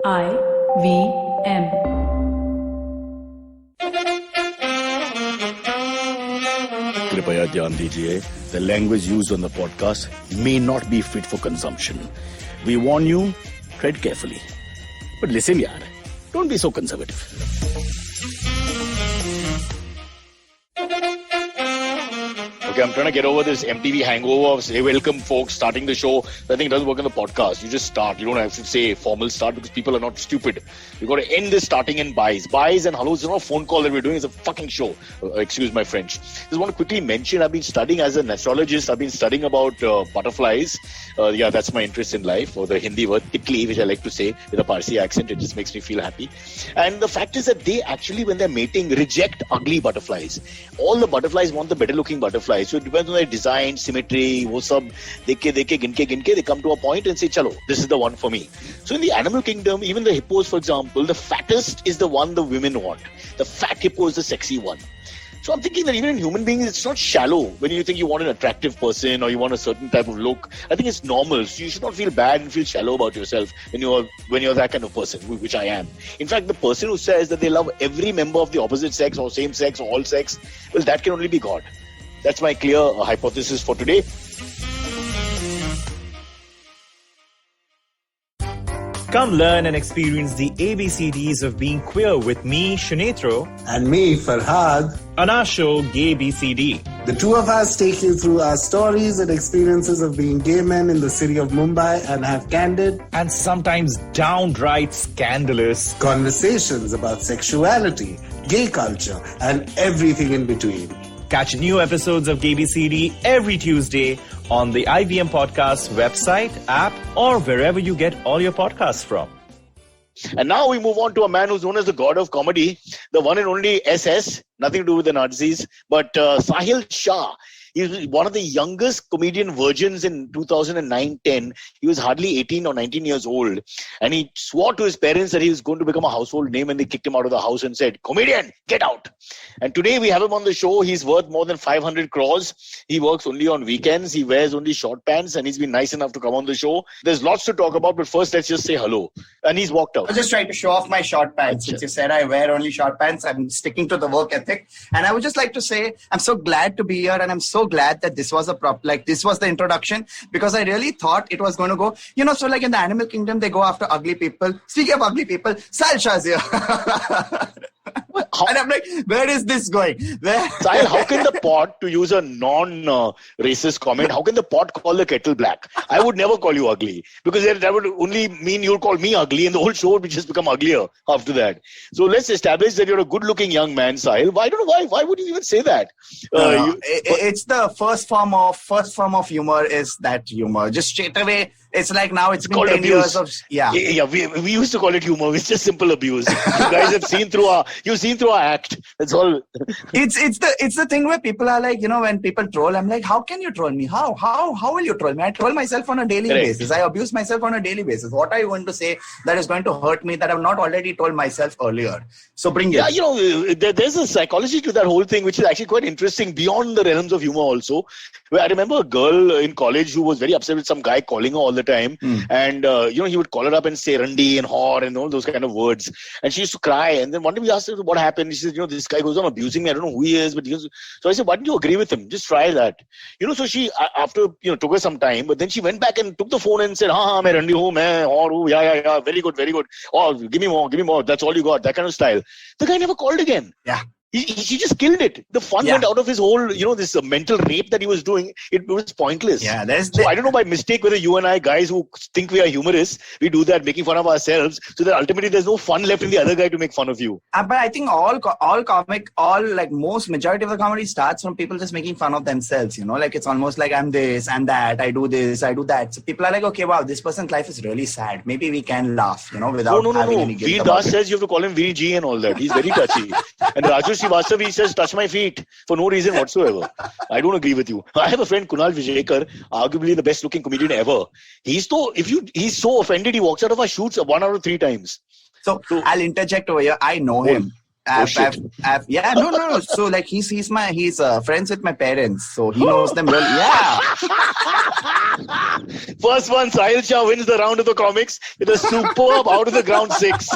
IVM. कृपया ध्यान दीजिए, the language used on the podcast may not be fit for consumption. We warn you, tread carefully. But listen yaar, don't be so conservative. Okay, I'm trying to get over this MTV hangover of say welcome folks starting the show. I think it doesn't work on the podcast. You just start. You don't have to say formal start because people are not stupid. We've got to end this starting in buys. Buys and hellos. It's not a phone call that we're doing. It's a fucking show. Excuse my French. Just want to quickly mention I've been studying as an astrologist. I've been studying about butterflies. Yeah, that's my interest in life. Or the Hindi word tikli, which I like to say with a Parsi accent. It just makes me feel happy. And the fact is that they actually, when they're mating, reject ugly butterflies. All the butterflies want the better looking butterflies. So it depends on their design, symmetry, wo sab, dekhe, ginke, they come to a point and say, chalo, this is the one for me. So in the animal kingdom, even the hippos, for example, the fattest is the one the women want. The fat hippo is the sexy one. So I'm thinking that even in human beings, it's not shallow when you think you want an attractive person or you want a certain type of look. I think it's normal. So you should not feel bad and feel shallow about yourself when you're that kind of person, which I am. In fact, the person who says that they love every member of the opposite sex or same sex or all sex, well, that can only be God. That's my clear hypothesis for today. Come learn and experience the ABCDs of being queer with me, Shunetro, and me, Farhad, on our show, Gay BCD. The two of us take you through our stories and experiences of being gay men in the city of Mumbai and have candid and sometimes downright scandalous conversations about sexuality, gay culture, and everything in between. Catch new episodes of Gay BCD every Tuesday on the IVM Podcast website, app, or wherever you get all your podcasts from. And now we move on to a man who's known as the god of comedy, the one and only SS, nothing to do with the Nazis, but Sahil Shah. He's one of the youngest comedian virgins in 2009-10. He was hardly 18 or 19 years old. And he swore to his parents that he was going to become a household name, and they kicked him out of the house and said, "Comedian, get out." And today we have him on the show. He's worth more than 500 crores. He works only on weekends. He wears only short pants, and he's been nice enough to come on the show. There's lots to talk about, but first let's just say hello. And he's walked out. I was just trying to show off my short pants. Since you said I wear only short pants, I'm sticking to the work ethic. And I would just like to say, I'm so glad to be here, and I'm so glad that this was this was the introduction, because I really thought it was going to go, so like in the animal kingdom, they go after ugly people. Speaking of ugly people, Sahil Shah is here. And I'm like, where is this going? Sahil, how can the pot, to use a non-racist comment, how can the pot call the kettle black? I would never call you ugly, because that would only mean you'll call me ugly, and the whole show would just become uglier after that. So let's establish that you're a good-looking young man, Sahil. I don't know why would you even say that? It's the first form of humor is that humor. Just straight away, it's like now it's been 10 years of yeah. We used to call it humor. It's just simple abuse. You guys have seen through our act. That's all. It's the thing where people are like, when people troll, I'm like, how can you troll me? How will you troll me? I troll myself on a daily basis. I abuse myself on a daily basis. What are you going to say that is going to hurt me that I've not already told myself earlier? So bring it. Yeah, there's a psychology to that whole thing, which is actually quite interesting beyond the realms of humor also. Where I remember a girl in college who was very upset with some guy calling her all the time. And, he would call her up and say Randi and whore and all those kind of words. And she used to cry. And then one day we asked her what happened. She said, this guy goes on abusing me. I don't know who he is. So I said, why don't you agree with him? Just try that. So she, after, took her some time, but then she went back and took the phone and said, main Randi hu, main whore, yeah, very good, very good. Oh, give me more. That's all you got. That kind of style. The guy never called again. Yeah. He just killed it. The fun went out of his whole, this mental rape that he was doing. It was pointless. Yeah, so I don't know by mistake whether you and I, guys who think we are humorists, we do that, making fun of ourselves, so that ultimately there's no fun left in the other guy to make fun of you. But I think most majority of the comedy starts from people just making fun of themselves. Like it's almost like I'm this and that. I do this, I do that. So people are like, okay, wow, this person's life is really sad. Maybe we can laugh, without having any guilt. Veer Das says you have to call him VG and all that. He's very touchy. And Raju Srivastav, he says, touch my feet for no reason whatsoever. I don't agree with you. I have a friend, Kunal Vijayekar, arguably the best looking comedian ever. He's so offended, he walks out of our shoots 1 out of 3 times. So I'll interject over here. I know him. Yeah, no. So like he's friends with my parents, so he knows them well. Yeah. First one, Sahil Shah wins the round of the comics with a superb out of the ground 6.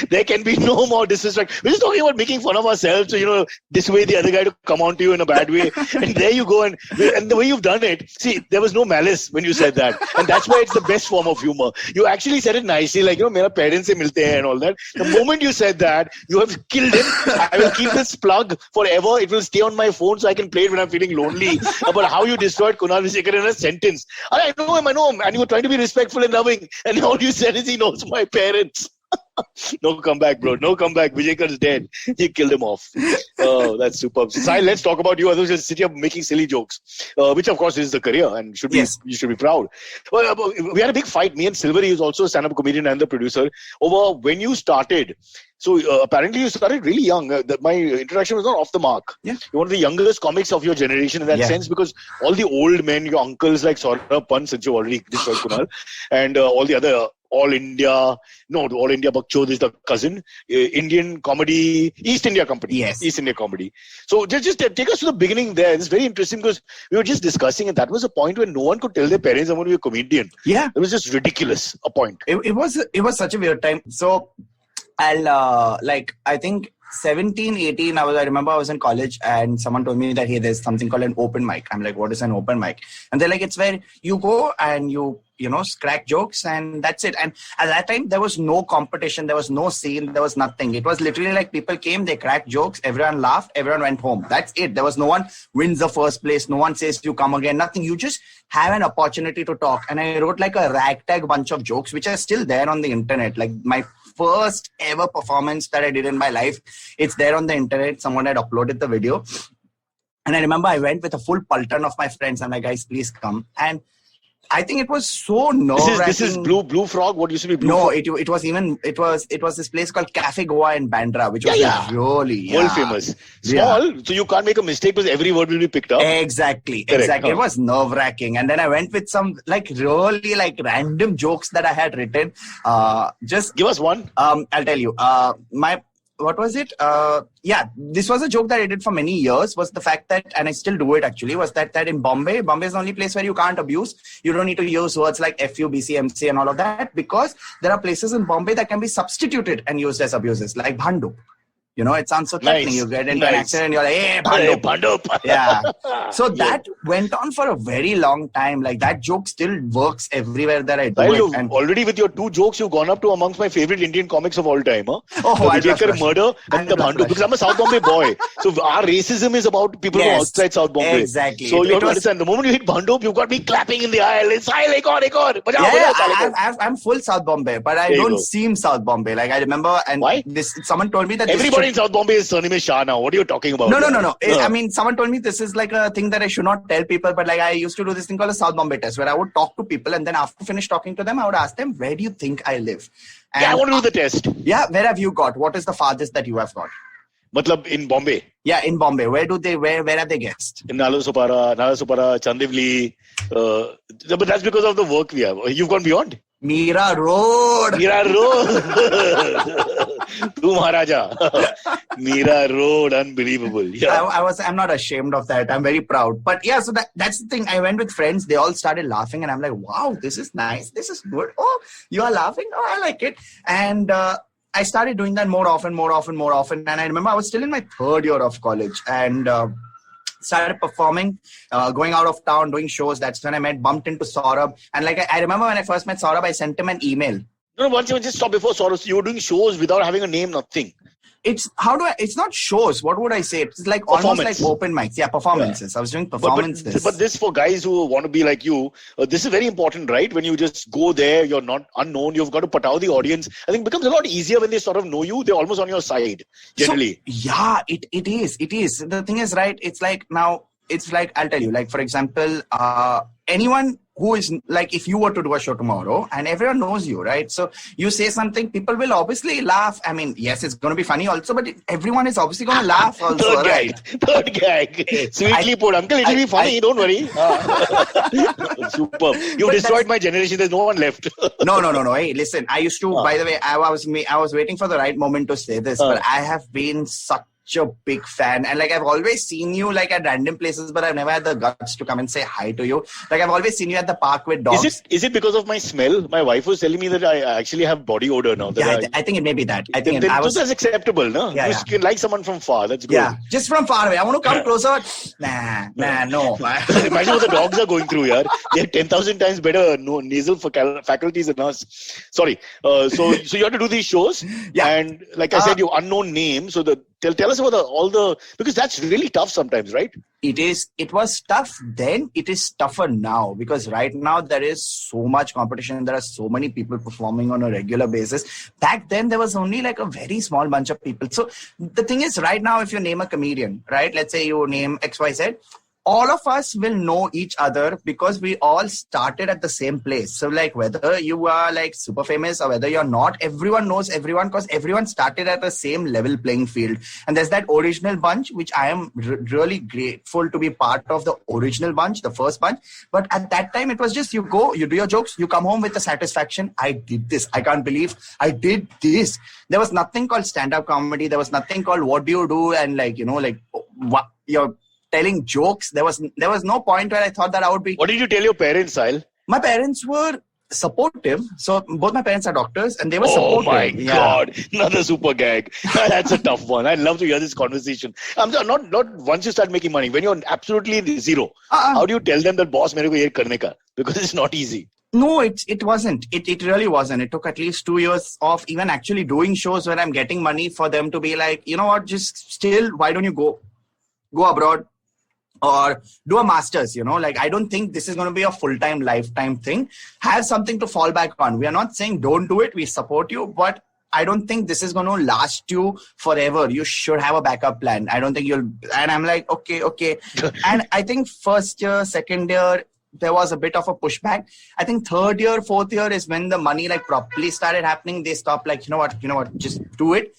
There can be no more disrespect. We're just talking about making fun of ourselves, so, dissuade the other guy to come on to you in a bad way. And there you go. And the way you've done it, see, there was no malice when you said that. And that's why it's the best form of humor. You actually said it nicely, like, mera parents se milte hain and all that. The moment you said that, you have killed him. I will keep this plug forever. It will stay on my phone so I can play it when I'm feeling lonely. About how you destroyed Kunal Visekar in a sentence. I know him. And you were trying to be respectful and loving. And all you said is he knows my parents. No comeback, bro. No comeback. Vijayakar's dead. He killed him off. Oh, that's superb. Sahil, let's talk about you. Others just sit here making silly jokes, which of course is the career and you should be proud. Well, we had a big fight. Me and Silvery, who's also a stand-up comedian and the producer, over when you started. So apparently you started really young. My introduction was not off the mark. Yeah. You're one of the youngest comics of your generation in that sense, because all the old men, your uncles like Saurabh Pant, since you already destroyed Kunal, and all the other All India Bakchod is the cousin, Indian comedy, East India Company. Yes. East India Comedy. So just take us to the beginning there. It's very interesting because we were just discussing, and that was a point where no one could tell their parents I'm going to be a comedian. Yeah. It was just ridiculous, a point. It was such a weird time. So I think 17, 18, I remember I was in college and someone told me that, hey, there's something called an open mic. I'm like, what is an open mic? And they're like, it's where you go and you crack jokes and that's it. And at that time, there was no competition. There was no scene. There was nothing. It was literally like people came, they cracked jokes, everyone laughed, everyone went home. That's it. There was no one wins the first place. No one says you come again, nothing. You just have an opportunity to talk. And I wrote like a ragtag bunch of jokes, which are still there on the internet. Like my first ever performance that I did in my life, it's there on the internet. Someone had uploaded the video. And I remember I went with a full pulton of my friends. I'm like, guys, please come. And I think it was so nerve-wracking. This is Blue Frog? What used to be Blue No, Frog? it was this place called Cafe Goa in Bandra, which was really world famous. Small, so you can't make a mistake because every word will be picked up. Exactly. It was nerve-wracking. And then I went with some really random jokes that I had written. Just give us one. I'll tell you. What was it? This was a joke that I did for many years, was the fact that, and I still do it actually, was that in Bombay is the only place where you can't abuse. You don't need to use words like FU, BC, MC and all of that, because there are places in Bombay that can be substituted and used as abuses, like Bhandu. It sounds so threatening. Nice. You get into an accident and you're like, hey, Bhandu. Yeah. So that went on for a very long time. Like that joke still works everywhere that I do it. And already with your 2 jokes, you've gone up to amongst my favorite Indian comics of all time. Huh? Oh, the Vijayakar murder and the Bhandu. Because I'm a South Bombay boy. So our racism is about people from outside South Bombay. Exactly. So you have to understand, the moment you hit Bhandu, you've got me clapping in the aisle. It's I'm full South Bombay, but I don't seem South Bombay. Like I remember, and why? Someone told me that everybody in South Bombay is surname is Shah now. What are you talking about? No. I mean, someone told me this is like a thing that I should not tell people, but like I used to do this thing called a South Bombay test, where I would talk to people and then after finish talking to them, I would ask them, where do you think I live? And I want to do the test. Yeah, where have you got? What is the farthest that you have got? Matlab in Bombay? Yeah, in Bombay. Where have they guessed? In Nalasopara, Chandivli. But that's because of the work we have. You've gone beyond? Mira Road. Tu Maharaja. Mira Road, unbelievable. Yeah. I'm not ashamed of that. I'm very proud. But yeah, so that's the thing. I went with friends. They all started laughing and I'm like, wow, this is nice. This is good. Oh, you are laughing? Oh, I like it. And I started doing that more often. And I remember I was still in my 3rd year of college and started performing, going out of town, doing shows. That's when I bumped into Saurabh. And like I remember when I first met Saurabh, I sent him an email. No, once you just stop before Saurabh. So you were doing shows without having a name, nothing. It's not shows. What would I say? It's like almost like open mics. Yeah, performances. Yeah. I was doing performances. But this for guys who want to be like you, this is very important, right? When you just go there, you're not unknown. You've got to put out the audience. I think it becomes a lot easier when they sort of know you. They're almost on your side, generally. So, yeah, it is. The thing is, right, it's like, I'll tell you, like, for example, anyone who is like, if you were to do a show tomorrow and everyone knows you, right? So you say something, people will obviously laugh. I mean, yes, it's going to be funny also, but everyone is obviously going to laugh also. Third gag. Sweetly put. Uncle, it'll be funny. Don't worry. Superb. You destroyed my generation. There's no one left. No. Hey, listen, I used to, by the way, I was waiting for the right moment to say this, but I have been such a big fan, and like I've always seen you like at random places, but I've never had the guts to come and say hi to you. Like I've always seen you at the park with dogs. Is it because of my smell? My wife was telling me that I actually have body odor now. I think it may be that. I think that's acceptable, no? Yeah, you can like someone from far. That's good. Yeah, just from far away. I want to come closer. Nah, no. Imagine what the dogs are going through, yaar. They have 10,000 times better nasal faculties than us. Sorry. So you have to do these shows, and like I said, you unknown name. So tell us about all the, because that's really tough sometimes, right? It was tough then. It is tougher now, because right now there is so much competition. There are so many people performing on a regular basis. Back then there was only like a very small bunch of people. So the thing is, right now, if you name a comedian, right? Let's say you name XYZ. All of us will know each other because we all started at the same place. So like whether you are like super famous or whether you're not, everyone knows everyone because everyone started at the same level playing field. And there's that original bunch, which I am really grateful to be part of, the original bunch, the first bunch. But at that time, it was just you go, you do your jokes, you come home with the satisfaction. I did this. I can't believe I did this. There was nothing called stand-up comedy. There was nothing called what do you do? And like, what you're telling jokes. There was no point where I thought that I would be. What did you tell your parents, Sahil? My parents were supportive. So both my parents are doctors and they were supportive. Oh my God. Another super gag. That's a tough one. I'd love to hear this conversation. Not once you start making money, when you're absolutely zero, how do you tell them that boss mere ko ye karne ka? Because it's not easy. No, it wasn't. It really wasn't. It took at least 2 years of even actually doing shows where I'm getting money for them to be like, you know what, just still, why don't you go abroad? Or do a master's, like I don't think this is going to be a full-time, lifetime thing. Have something to fall back on. We are not saying don't do it. We support you, but I don't think this is going to last you forever. You should have a backup plan. I don't think you'll, and I'm like, okay. And I think first year, second year, there was a bit of a pushback. I think third year, fourth year is when the money like properly started happening. They stopped like, you know what, just do it.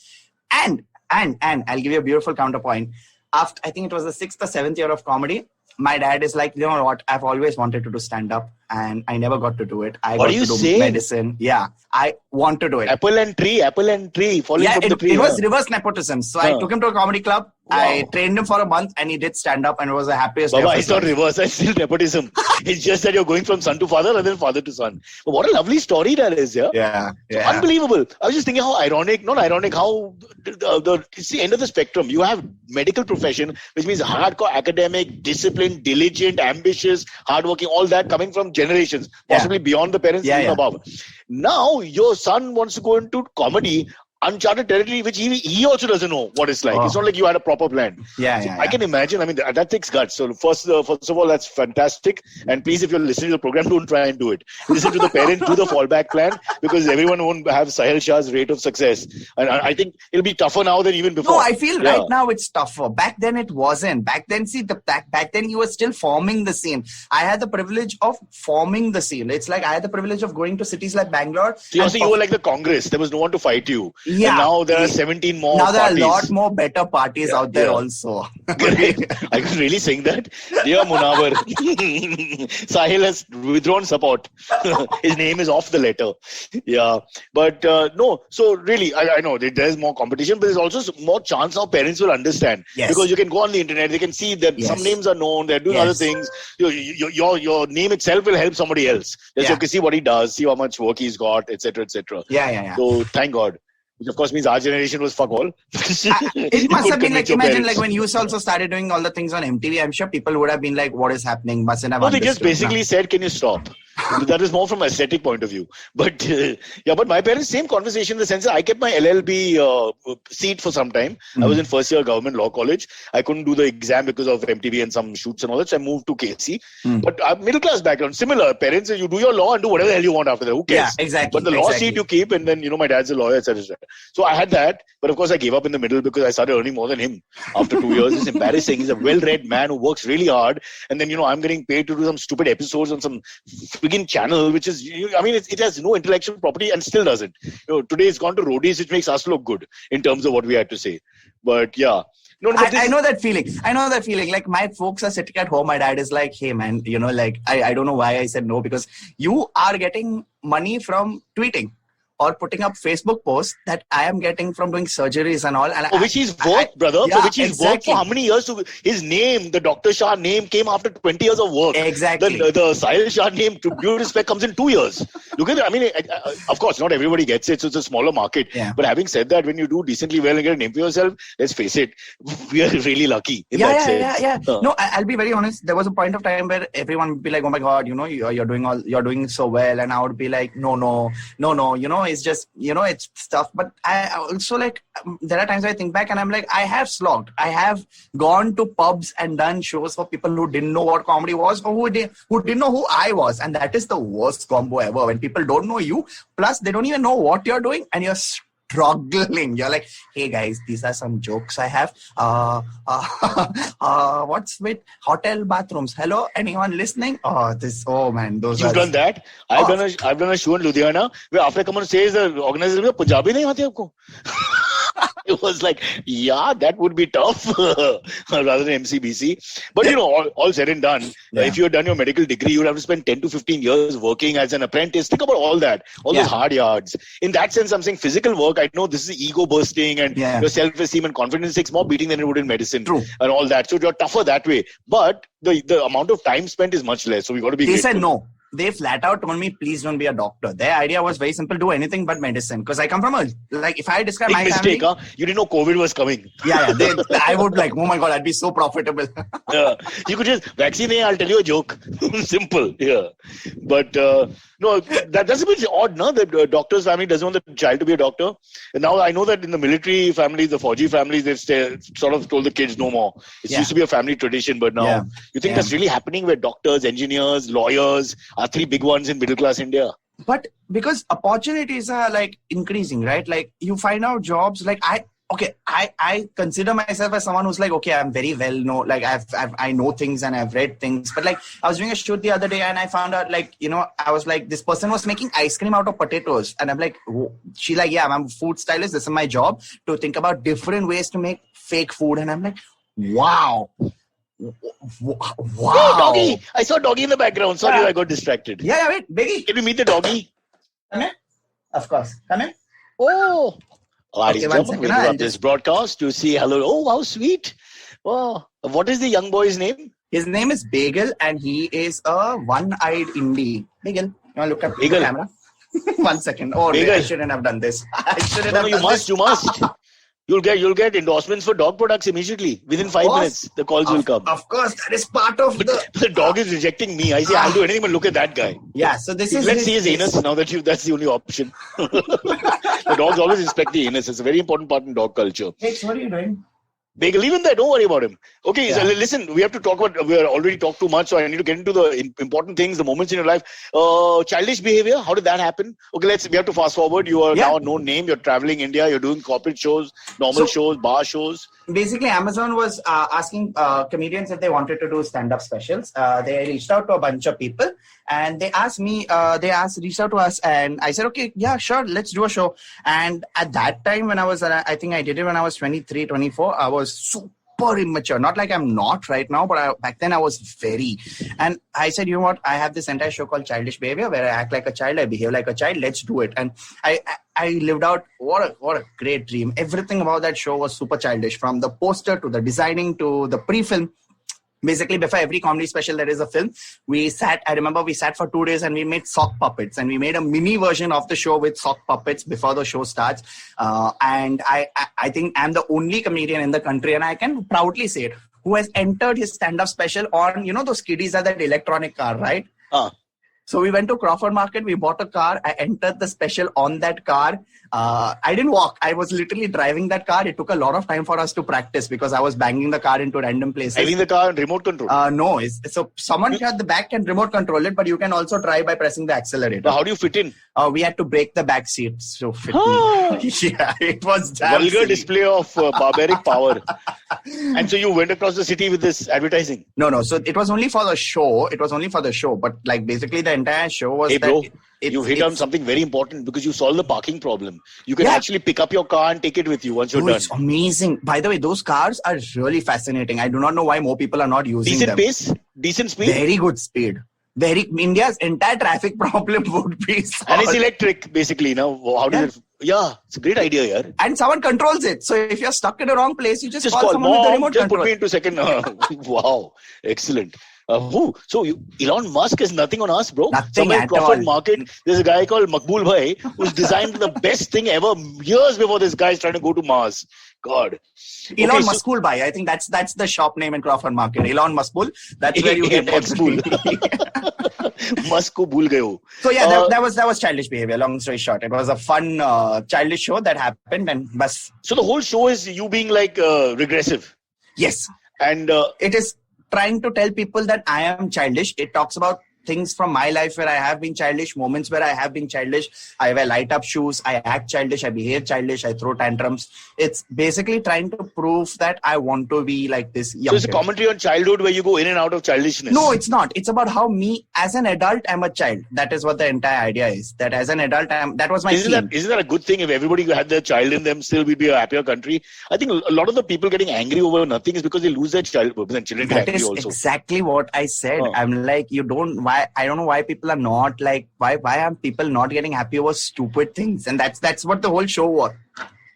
And I'll give you a beautiful counterpoint. After, I think it was the 6th or 7th year of comedy, my dad is like, you know what, I've always wanted to do stand-up and I never got to do it. I got to do medicine. Yeah, I want to do it. Apple and tree, falling from the tree. It was reverse nepotism. So I took him to a comedy club. Wow. I trained him for a month and he did stand-up and it was the happiest day of his It's not reverse. It's still nepotism. It's just that you're going from son to father and then father to son. But what a lovely story that is, yeah? Yeah. So unbelievable. I was just thinking how how it's the end of the spectrum. You have medical profession, which means hardcore academic, disciplined, diligent, ambitious, hardworking, all that coming from generations, possibly beyond the parents, even above. Now your son wants to go into comedy, uncharted territory, which he also doesn't know what it's like. It's not like you had a proper plan. I can imagine. I mean, that takes guts. So first of all, that's fantastic. And please, if you're listening to the program, don't try and do it. Listen to the parents, do the fallback plan, because everyone won't have Sahil Shah's rate of success. And I think it'll be tougher now than even before. No, I feel right now it's tougher. Back then it wasn't. Back then, back then you were still forming the scene. I had the privilege of forming the scene. It's like I had the privilege of going to cities like Bangalore. So you were like the Congress. There was no one to fight you. Yeah. And now there are 17 more Now there parties. are a lot more better parties out there also. Are you really saying that? Dear Munawar, Sahil has withdrawn support. His name is off the letter. Yeah. But no, so really, I know there's more competition, but there's also more chance now parents will understand. Yes. Because you can go on the internet, they can see that some names are known, they're doing other things. Your name itself will help somebody else. Just you can see what he does, see how much work he's got, etc., etc. Yeah. So thank God. Which of course means our generation was fuck all. It must have been like, imagine like when you also started doing all the things on MTV, I'm sure people would have been like, what is happening? Mustn't have No, they just basically said, can you stop? That is more from an aesthetic point of view. But but my parents, same conversation in the sense that I kept my LLB seat for some time. I was in first year government law college. I couldn't do the exam because of MTV and some shoots and all that. So I moved to KC. But middle class background, similar. Parents, you do your law and do whatever the hell you want after that. Who cares? Yeah, exactly. But the law seat you keep, and then, my dad's a lawyer, etc. So I had that. But of course, I gave up in the middle because I started earning more than him after 2 years. It's embarrassing. He's a well-read man who works really hard. And then, I'm getting paid to do some stupid episodes on some friggin' channel, which is, it has no intellectual property and still doesn't. Today it's gone to roadies, which makes us look good in terms of what we had to say. But yeah. I know that feeling. Like, my folks are sitting at home. My dad is like, hey, man, I don't know why I said no, because you are getting money from tweeting or putting up Facebook posts that I am getting from doing surgeries and all. And for which he's worked, brother. Yeah, for which he's worked for how many years? His name, the Dr. Shah name, came after 20 years of work. Exactly. The Sahil Shah name, to due respect, comes in 2 years. Look at it. Of course, not everybody gets it, so it's a smaller market. Yeah. But having said that, when you do decently well and get a name for yourself, let's face it, we are really lucky in that sense. Yeah. No, I'll be very honest. There was a point of time where everyone would be like, oh my God, you're doing so well. And I would be like, no, it's just, it's stuff. But I also, like, there are times I think back and I'm like, I have slogged. I have gone to pubs and done shows for people who didn't know what comedy was or who didn't know who I was. And that is the worst combo ever, when people don't know you, plus they don't even know what you're doing and you're struggling. You're like, hey guys, these are some jokes I have. What's with hotel bathrooms? Hello, anyone listening? Oh man, those. You've done that. I've done a show in Ludhiana where after I come on stage, the organizer, Punjabi nahi aati aapko? It was like, yeah, that would be tough rather than MCBC. But, all said and done, if you had done your medical degree, you would have to spend 10 to 15 years working as an apprentice. Think about all that, those hard yards. In that sense, I'm saying physical work, I know this is ego bursting and your self-esteem and confidence takes more beating than it would in medicine. True. And all that. So you're tougher that way. But the amount of time spent is much less. So we got to be They grateful. said no. They flat out told me, please don't be a doctor. Their idea was very simple, do anything but medicine. Because I come from if I describe Big my mistake, family... You didn't know COVID was coming. Yeah. I would like, oh my God, I'd be so profitable. You could just, vaccine, I'll tell you a joke. Simple, yeah. But, no, that's a bit odd, no? The doctor's family doesn't want the child to be a doctor. And now I know that in the military families, the Fauji families, they've sort of told the kids no more. It used to be a family tradition, but now you think that's really happening where doctors, engineers, lawyers are three big ones in middle class India? But because opportunities are like increasing, right? Like you find out jobs like I consider myself as someone who's like, okay, I'm very well known. Like I know things and I've read things. But like I was doing a shoot the other day and I found out like, I was like, this person was making ice cream out of potatoes. And I'm like, she's like, yeah, I'm a food stylist. This is my job to think about different ways to make fake food. And I'm like, wow. Hey, doggy! I saw doggy in the background. Sorry, I got distracted. Yeah, wait, Biggie. Can we meet the doggy? Come in. Of course. Come in. Oh. Okay, one second. We interrupt this broadcast to see hello. Oh, how sweet. Oh, what is the young boy's name? His name is Bagel and he is a one-eyed indie. Bagel, you want to look at the camera? 1 second. Oh, Bagel. I shouldn't have done this. You must. You'll get endorsements for dog products immediately. Within 5 minutes, the calls will come. Of course, that is part of the dog is rejecting me. I say, I'll do anything but look at that guy. Yeah, so this is... Let's see his anus now that's the only option. The dogs always inspect the anus. It's a very important part in dog culture. Hey, what are you doing? Bagel, even there, don't worry about him. Okay, so listen, we have to talk about, we already talked too much, so I need to get into the important things, the moments in your life. Childish behavior, how did that happen? Okay, we have to fast forward. You are now a known name, you're traveling India, you're doing corporate shows, normal shows, bar shows. Basically, Amazon was asking comedians if they wanted to do stand-up specials. They reached out to a bunch of people and they asked me, reached out to us and I said, okay, yeah, sure, let's do a show. And at that time when I was, I think I did it when I was 23, 24, I was super immature. Not like I'm not right now, but back then I was very. And I said, you know what? I have this entire show called Childish Behavior where I act like a child, I behave like a child. Let's do it. And I lived out what a great dream. Everything about that show was super childish, from the poster to the designing to the pre-film. Basically, before every comedy special, there is a film. I remember we sat for 2 days and we made sock puppets and we made a mini version of the show with sock puppets before the show starts. And I think I'm the only comedian in the country, and I can proudly say it, who has entered his stand-up special on, those kiddies are that electronic car, right? So we went to Crawford Market. We bought a car. I entered the special on that car. I didn't walk. I was literally driving that car. It took a lot of time for us to practice because I was banging the car into random places. Driving the car and remote control? No. So someone at the back can remote control it, but you can also drive by pressing the accelerator. Now, how do you fit in? We had to break the back seat to fit me. Yeah, it was damn vulgar silly. Display of barbaric power. And so you went across the city with this advertising? No. So it was only for the show. But like basically the entire show was Hey, bro, that you hit on something very important because you solved the parking problem. You can actually pick up your car and take it with you once you're done. It's amazing. By the way, those cars are really fascinating. I do not know why more people are not using them. Decent pace? Decent speed? Very good speed. India's entire traffic problem would be solved. And it's electric, basically. Now, how does it? Yeah, it's a great idea, yeah. And someone controls it. So if you're stuck in the wrong place, you just call someone Mom, with the remote just control. put me into second. Wow, excellent. So Elon Musk has nothing on us, bro. Nothing Somewhere in at Crawford all. Market, there's a guy called Makbul Bhai who's designed the best thing ever years before this guy's trying to go to Mars. God. Elon Muskul Bhai. I think that's the shop name in Crawford Market. Elon Muskul. That's where you get Muskul. Musk ko bhul gaye. So yeah, that was childish behavior. Long story short, it was a fun childish show that happened, and bas. So the whole show is you being like regressive. Yes, and it is trying to tell people that I am childish. It talks about things from my life where I have been childish, moments where I have been childish. I wear light up shoes, I act childish, I behave childish, I throw tantrums. It's basically trying to prove that I want to be like this young So it's a commentary on childhood where you go in and out of childishness. No, it's not. It's about how me as an adult, I'm a child. That is what the entire idea is. That as an adult, that was my theme. Isn't that a good thing? If everybody had their child in them, still we'd be a happier country. I think a lot of the people getting angry over nothing is because they lose their childhood. And children get angry also. That is exactly what I said. I'm like, I don't know why people are not like, why are people not getting happy over stupid things? And that's what the whole show was.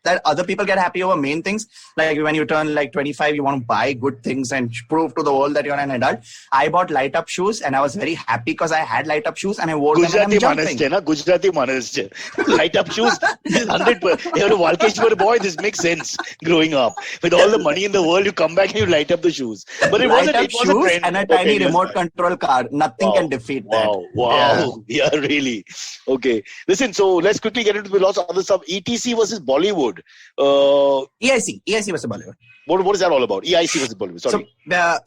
That other people get happy over main things. Like when you turn like 25, you want to buy good things and prove to the world that you're an adult. I bought light up shoes and I was very happy because I had light up shoes and I wore them and I'm jumping. Gujarati manas. Light up shoes. 100%. You're a Walkeshwar boy. This makes sense. Growing up with all the money in the world, you come back and you light up the shoes. But it wasn't. It was a trend. And a tiny remote control car. Nothing can defeat that. Wow. Yeah, really. Okay. Listen. So let's quickly get into lots of other stuff. ETC versus Bollywood. EIC was a Bollywood. What is that all about? EIC versus Bollywood. Sorry.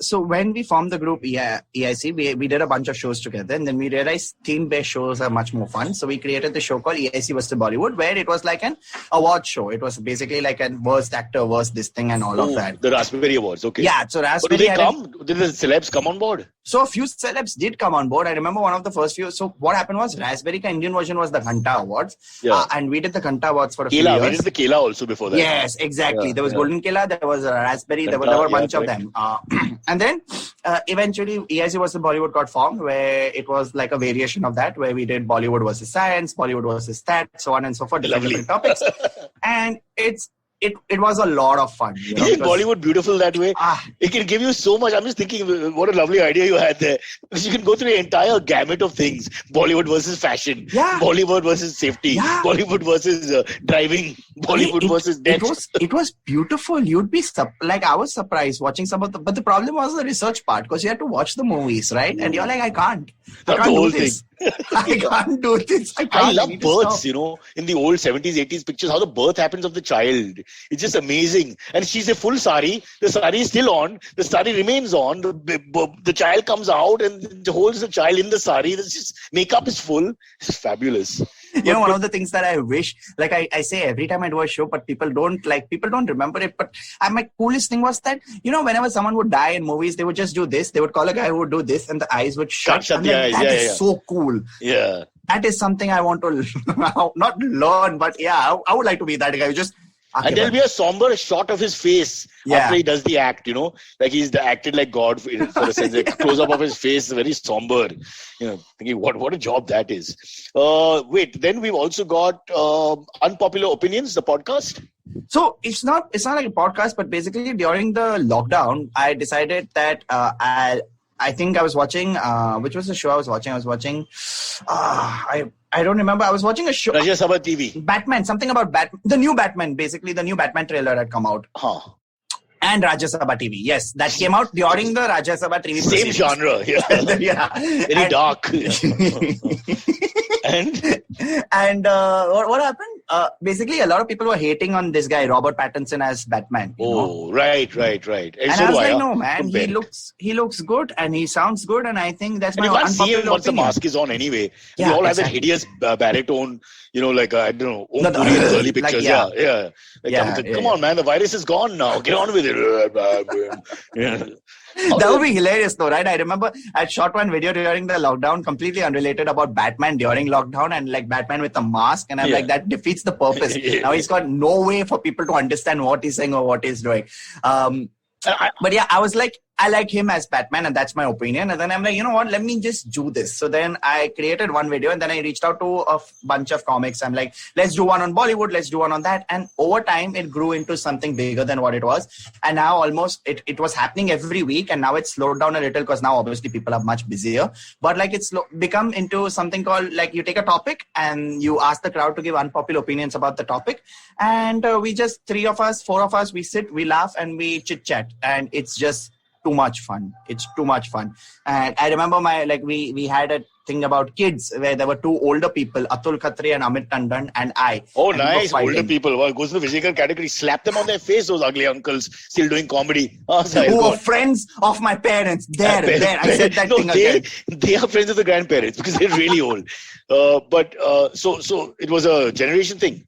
So when we formed the group EIC, we did a bunch of shows together, and then we realized team-based shows are much more fun. So we created the show called EIC versus Bollywood, where it was like an award show. It was basically like a worst actor, worst this thing, and all of that. The Raspberry Awards. Okay. Yeah. So Raspberry. But did they come? Did the celebs come on board? So a few celebs did come on board. I remember one of the first few. So what happened was Raspberry ka Indian version was the Ghanta Awards. Yeah. And we did the Ghanta Awards for a few Kela. years. We did the Kela also before that. Yes, exactly. Yeah, there was Golden Kela, there was a Raspberry, there were a bunch of them. And then eventually EIC versus Bollywood got formed, where it was like a variation of that, where we did Bollywood versus science, Bollywood versus stat, so on and so forth, different topics. And it was a lot of fun. Isn't Bollywood beautiful that way? It can give you so much. I'm just thinking, what a lovely idea you had there. Because you can go through the entire gamut of things. Bollywood versus fashion. Yeah. Bollywood versus safety. Yeah. Bollywood versus driving. Bollywood versus death. It was beautiful. You'd be I was surprised watching some of but the problem was the research part, because you had to watch the movies, right? And you're like, I can't do this. I can't do this. I love births, in the old 70s, 80s pictures, how the birth happens of the child. It's just amazing. And she's a full sari. The sari is still on. The sari remains on. The child comes out and holds the child in the sari. Makeup is full. It's fabulous. One of the things that I wish, like I say every time I do a show, but people don't remember it. But my coolest thing was that, whenever someone would die in movies, they would just do this. They would call a guy who would do this and the eyes would shut. That is so cool. Yeah. That is something I want to not learn, but I would like to be that guy who just... And there'll be a somber shot of his face after he does the act, like he's acted like God for a sense. A close up of his face, very somber. Thinking what a job that is. Then we've also got Unpopular Opinions, the podcast. So it's not like a podcast, but basically during the lockdown, I decided that I think I was watching, which was the show I was watching? I don't remember. I was watching a show. Rajya Sabha TV. Batman, something about Batman. The new Batman, basically the new Batman trailer had come out. And Rajya Sabha TV. Yes, that came out during the Rajya Sabha TV. Same genre. Yeah. Yeah. Very dark. And What happened? Basically, a lot of people were hating on this guy, Robert Pattinson, as Batman. You know? Right. And I was like, no, man, he looks good and he sounds good, and I think that's my unpopular opinion. You can't see him once the opinion. mask is on anyway. Yeah, we all have that exactly. hideous baritone, like, I don't know, Om Puri in early pictures. Come on, man, the virus is gone now. Get on with it. Yeah. That would be hilarious though, right? I remember I shot one video during the lockdown, completely unrelated, about Batman during lockdown, and like Batman with a mask, and I'm like, that defeats the purpose. Now he's got no way for people to understand what he's saying or what he's doing. But yeah, I was like, I like him as Batman, and that's my opinion. And then I'm like, you know what, let me just do this. So then I created one video, and then I reached out to a bunch of comics. I'm like, let's do one on Bollywood, let's do one on that. And over time, it grew into something bigger than what it was. And now almost it was happening every week, and now it's slowed down a little because now obviously people are much busier. But like it's become into something called, like, you take a topic and you ask the crowd to give unpopular opinions about the topic. And we just, 3 of us, 4 of us, we sit, we laugh, and we chit chat. And it's just too much fun. It's too much fun. And I remember we had a thing about kids where there were 2 older people, Atul Khatri and Amit Tandon, and I. Oh, and nice. Older people. Well, goes to the Vijayakar category. Slap them on their face, those ugly uncles still doing comedy. Who were friends of my parents. There. I said that thing again. They are friends of the grandparents because they're really old. So it was a generation thing.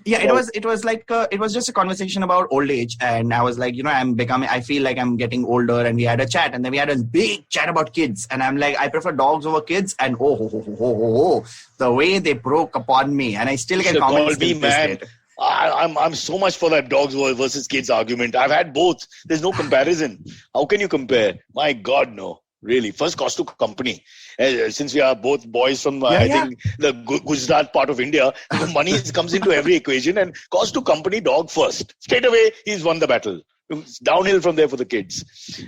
Yeah, it was like it was just a conversation about old age, and I was like, I feel like I'm getting older, and we had a chat, and then we had a big chat about kids, and I'm like, I prefer dogs over kids, and the way they broke upon me, and I still get comments. Me, man. I'm so much for that dogs versus kids argument. I've had both. There's no comparison. How can you compare? My God, no. Really, first cost to company. Since we are both boys from, I think, the Gujarat part of India, the money comes into every equation, and cost to company, dog first. Straight away, he's won the battle. It's downhill from there for the kids.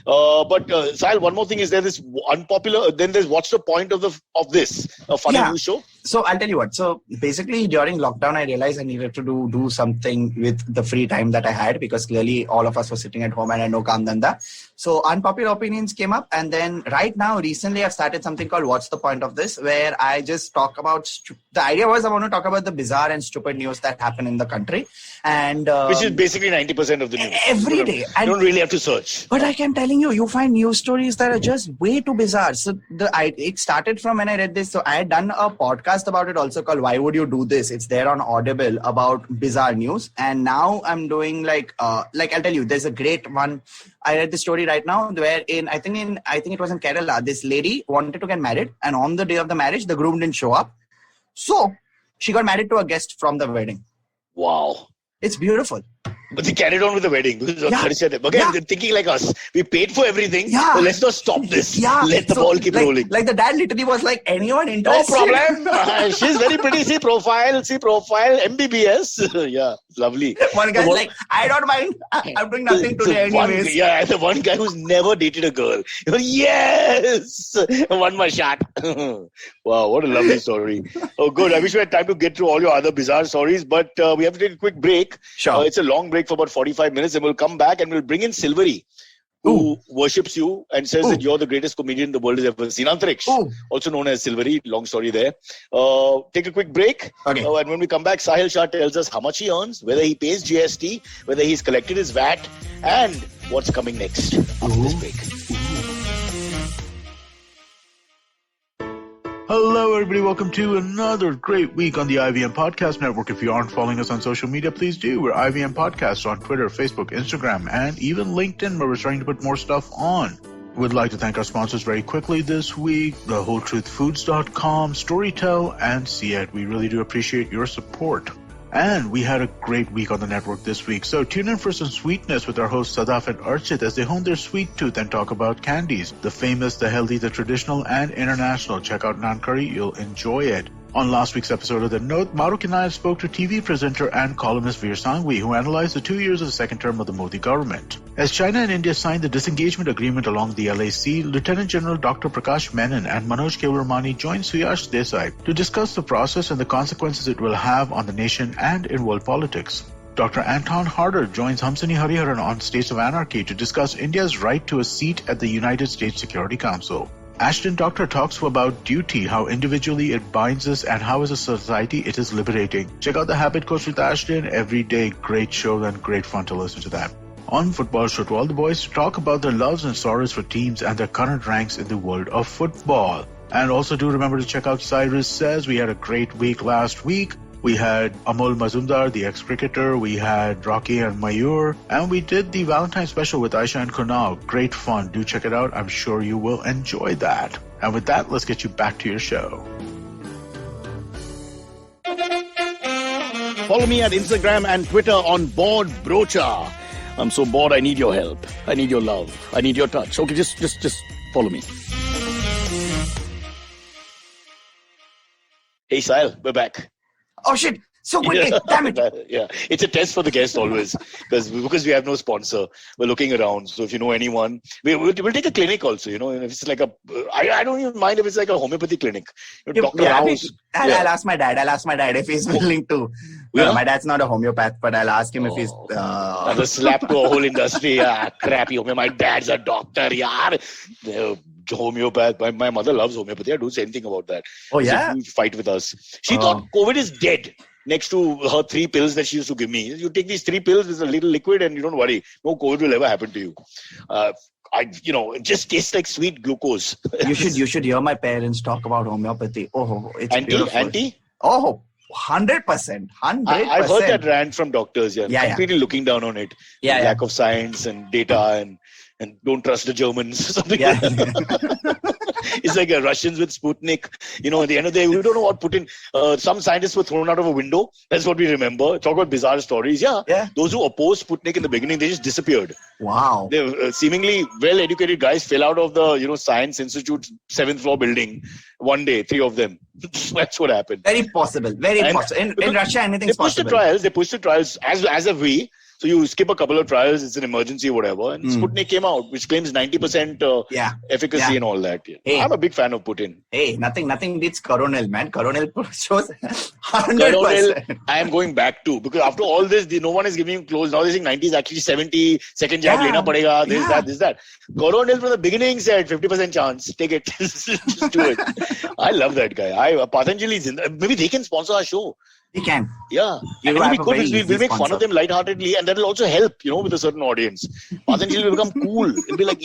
But Sahil, one more thing is there this unpopular. Then there's what's the point of this funny news show? So I'll tell you what. So basically, during lockdown, I realized I needed to do something with the free time that I had, because clearly all of us were sitting at home and I had no kaam dhanda. So unpopular opinions came up, and then recently I've started something called What's the Point of This, where I just talk about. The idea was I want to talk about the bizarre and stupid news that happen in the country, and which is basically 90% of the news every day. You don't really have to search. But I am telling you, you find news stories that are just way too bizarre. So it started from when I read this. So I had done a podcast about it also called Why Would You Do This? It's there on Audible about bizarre news. And now I'm doing I'll tell you, there's a great one. I read the story right now where I think it was in Kerala, this lady wanted to get married, and on the day of the marriage, the groom didn't show up. So she got married to a guest from the wedding. Wow. It's beautiful. But they carried on with the wedding. Because they're thinking like us. We paid for everything. Yeah. So let's not stop this. Yeah. Let the ball keep rolling. Like the dad literally was like, anyone interested? No problem. She's very pretty. See profile. MBBS. Yeah. Lovely. One guy's like, I don't mind. I'm doing nothing today anyways. The one guy who's never dated a girl. Yes. One more shot. Wow. What a lovely story. Oh, good. I wish we had time to get through all your other bizarre stories, but we have to take a quick break. Sure. It's a long break for about 45 minutes, and we'll come back and we'll bring in Silvery, who worships you and says that you're the greatest comedian the world has ever seen. Antariksh, also known as Silvery. Long story there. Take a quick break. Okay. And when we come back, Sahil Shah tells us how much he earns, whether he pays GST, whether he's collected his VAT, and what's coming next after this break. Hello, everybody. Welcome to another great week on the IVM Podcast Network. If you aren't following us on social media, please do. We're IVM Podcasts on Twitter, Facebook, Instagram, and even LinkedIn, where we're starting to put more stuff on. We'd like to thank our sponsors very quickly this week, thewholetruthfoods.com, Storytel, and Seat. We really do appreciate your support. And we had a great week on the network this week. So tune in for some sweetness with our hosts Sadaf and Archit as they hone their sweet tooth and talk about candies. The famous, the healthy, the traditional, and international. Check out Naan Curry. You'll enjoy it. On last week's episode of The Note, Maruk and I spoke to TV presenter and columnist Veer Sanghvi, who analyzed the 2 years of the second term of the Modi government. As China and India signed the disengagement agreement along the LAC, Lieutenant General Dr. Prakash Menon and Manoj Kewurmani joined Suyash Desai to discuss the process and the consequences it will have on the nation and in world politics. Dr. Anton Harder joins Hamsini Hariharan on States of Anarchy to discuss India's right to a seat at the United States Security Council. Ashton Doctor talks about duty, how individually it binds us and how as a society it is liberating. Check out The Habit Coach with Ashton every day. Great show and great fun to listen to that. On Football Show, to all the boys to talk about their loves and sorrows for teams and their current ranks in the world of football. And also do remember to check out Cyrus Says. We had a great week last week. We had Amol Mazumdar, the ex-cricketer. We had Rocky and Mayur. And we did the Valentine's special with Aisha and Kunal. Great fun. Do check it out. I'm sure you will enjoy that. And with that, let's get you back to your show. Follow me at Instagram and Twitter on Bored Brocha. I'm so bored, I need your help. I need your love. I need your touch. Okay, just follow me. Hey, Sahil, we're back. Oh shit! So quickly, damn it! Yeah, it's a test for the guest always because we have no sponsor. We're looking around. So if you know anyone, we'll take a clinic also. You know, if it's like I don't even mind if it's like a homeopathy clinic. Dr. House. I'll ask my dad. if he's willing to. Yeah? My dad's not a homeopath, but I'll ask him if he's. That's a slap to a whole industry. Yeah, crappy homeopath. My dad's a doctor. Yeah. Homeopath. My mother loves homeopathy. I don't say anything about that. Oh, yeah? It's a huge fight with us. She thought COVID is dead next to her 3 pills that she used to give me. You take these 3 pills with a little liquid and you don't worry. No COVID will ever happen to you. It just tastes like sweet glucose. You should hear my parents talk about homeopathy. Oh, it's beautiful. Anti? Oh, 100%. I've heard that rant from doctors. Yeah, completely looking down on it. Yeah, lack of science and data and don't trust the Germans. Something like that. It's like Russians with Sputnik. You know, at the end of the day, we don't know what Putin. Some scientists were thrown out of a window. That's what we remember. Talk about bizarre stories. Yeah. Those who opposed Sputnik in the beginning, they just disappeared. Wow. They seemingly well-educated guys fell out of the Science Institute 7th floor building one day. 3 of them. That's what happened. Very possible. In Russia, anything's possible. They pushed the trials as have we. So you skip a couple of trials, it's an emergency or whatever. And Sputnik came out, which claims 90% efficacy and all that. Yeah. Hey. I'm a big fan of Putin. Hey, nothing beats Coronel, man. Coronel shows 100%. Coronel, I am going back to. Because after all this, no one is giving him close. Now they're saying 90 is actually 70. Second jab, lena padega. This, that. Coronel from the beginning said 50% chance. Take it. Just do it. I love that guy. Patanjali's in. Maybe they can sponsor our show. He can. Yeah. We'll make fun of them lightheartedly and that will also help, with a certain audience. Patanjali will become cool. It'll be like,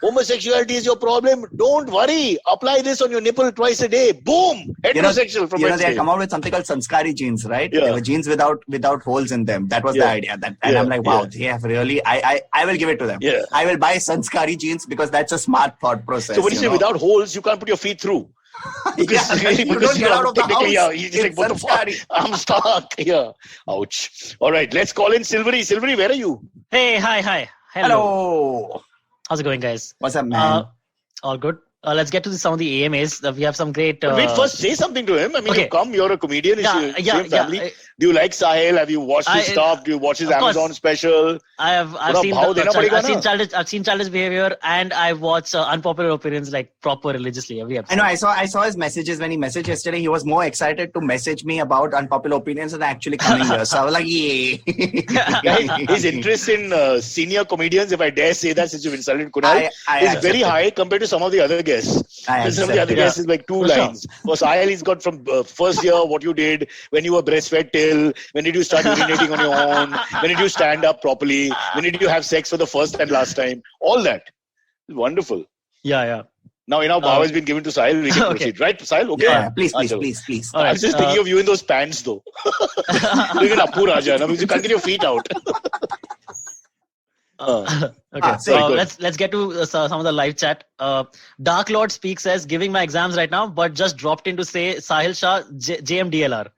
homosexuality is your problem. Don't worry. Apply this on your nipple twice a day. Boom. Heterosexual from Wednesday. They come out with something called sanskari jeans, right? Yeah. They were jeans without holes in them. That was the idea. I'm like, wow, they have really, I will give it to them. Yeah. I will buy sanskari jeans because that's a smart thought process. So when you say without holes, you can't put your feet through. Because you don't get out of the house. He's like, what the fuck? I'm stuck. Yeah. Ouch. All right, let's call in Silvery. Silvery, where are you? Hey, hi. Hello. How's it going, guys? What's up, man? All good. Let's get to some of the AMAs. We have some great... Wait, first say something to him. I mean, you're a comedian. Same family. Do you like Sahil? Have you watched his stuff? Do you watch his Amazon special? I've seen childish behavior and I've watched unpopular opinions like proper religiously. I know. I saw his messages when he messaged yesterday. He was more excited to message me about unpopular opinions than actually coming here. So I was like, yay. His interest in senior comedians, if I dare say that since you've insulted Kunal, is very high compared to some of the other guests. Some of the other guests is like 2 lines. For Sahil, he's got from first year what you did, when you were breastfed till, when did you start urinating on your own, when did you stand up properly, when did you have sex for the first and last time, all that. It's wonderful. Yeah. Now enough power has been given to Sahil, we can proceed. Right, Sahil? Okay. Yeah, please. I was just thinking of you in those pants though. Doing an Appu Raja, now you can't get your feet out. Okay, so let's get to some of the live chat. Dark Lord Speak says, giving my exams right now, but just dropped in to say Sahil Shah JMDLR,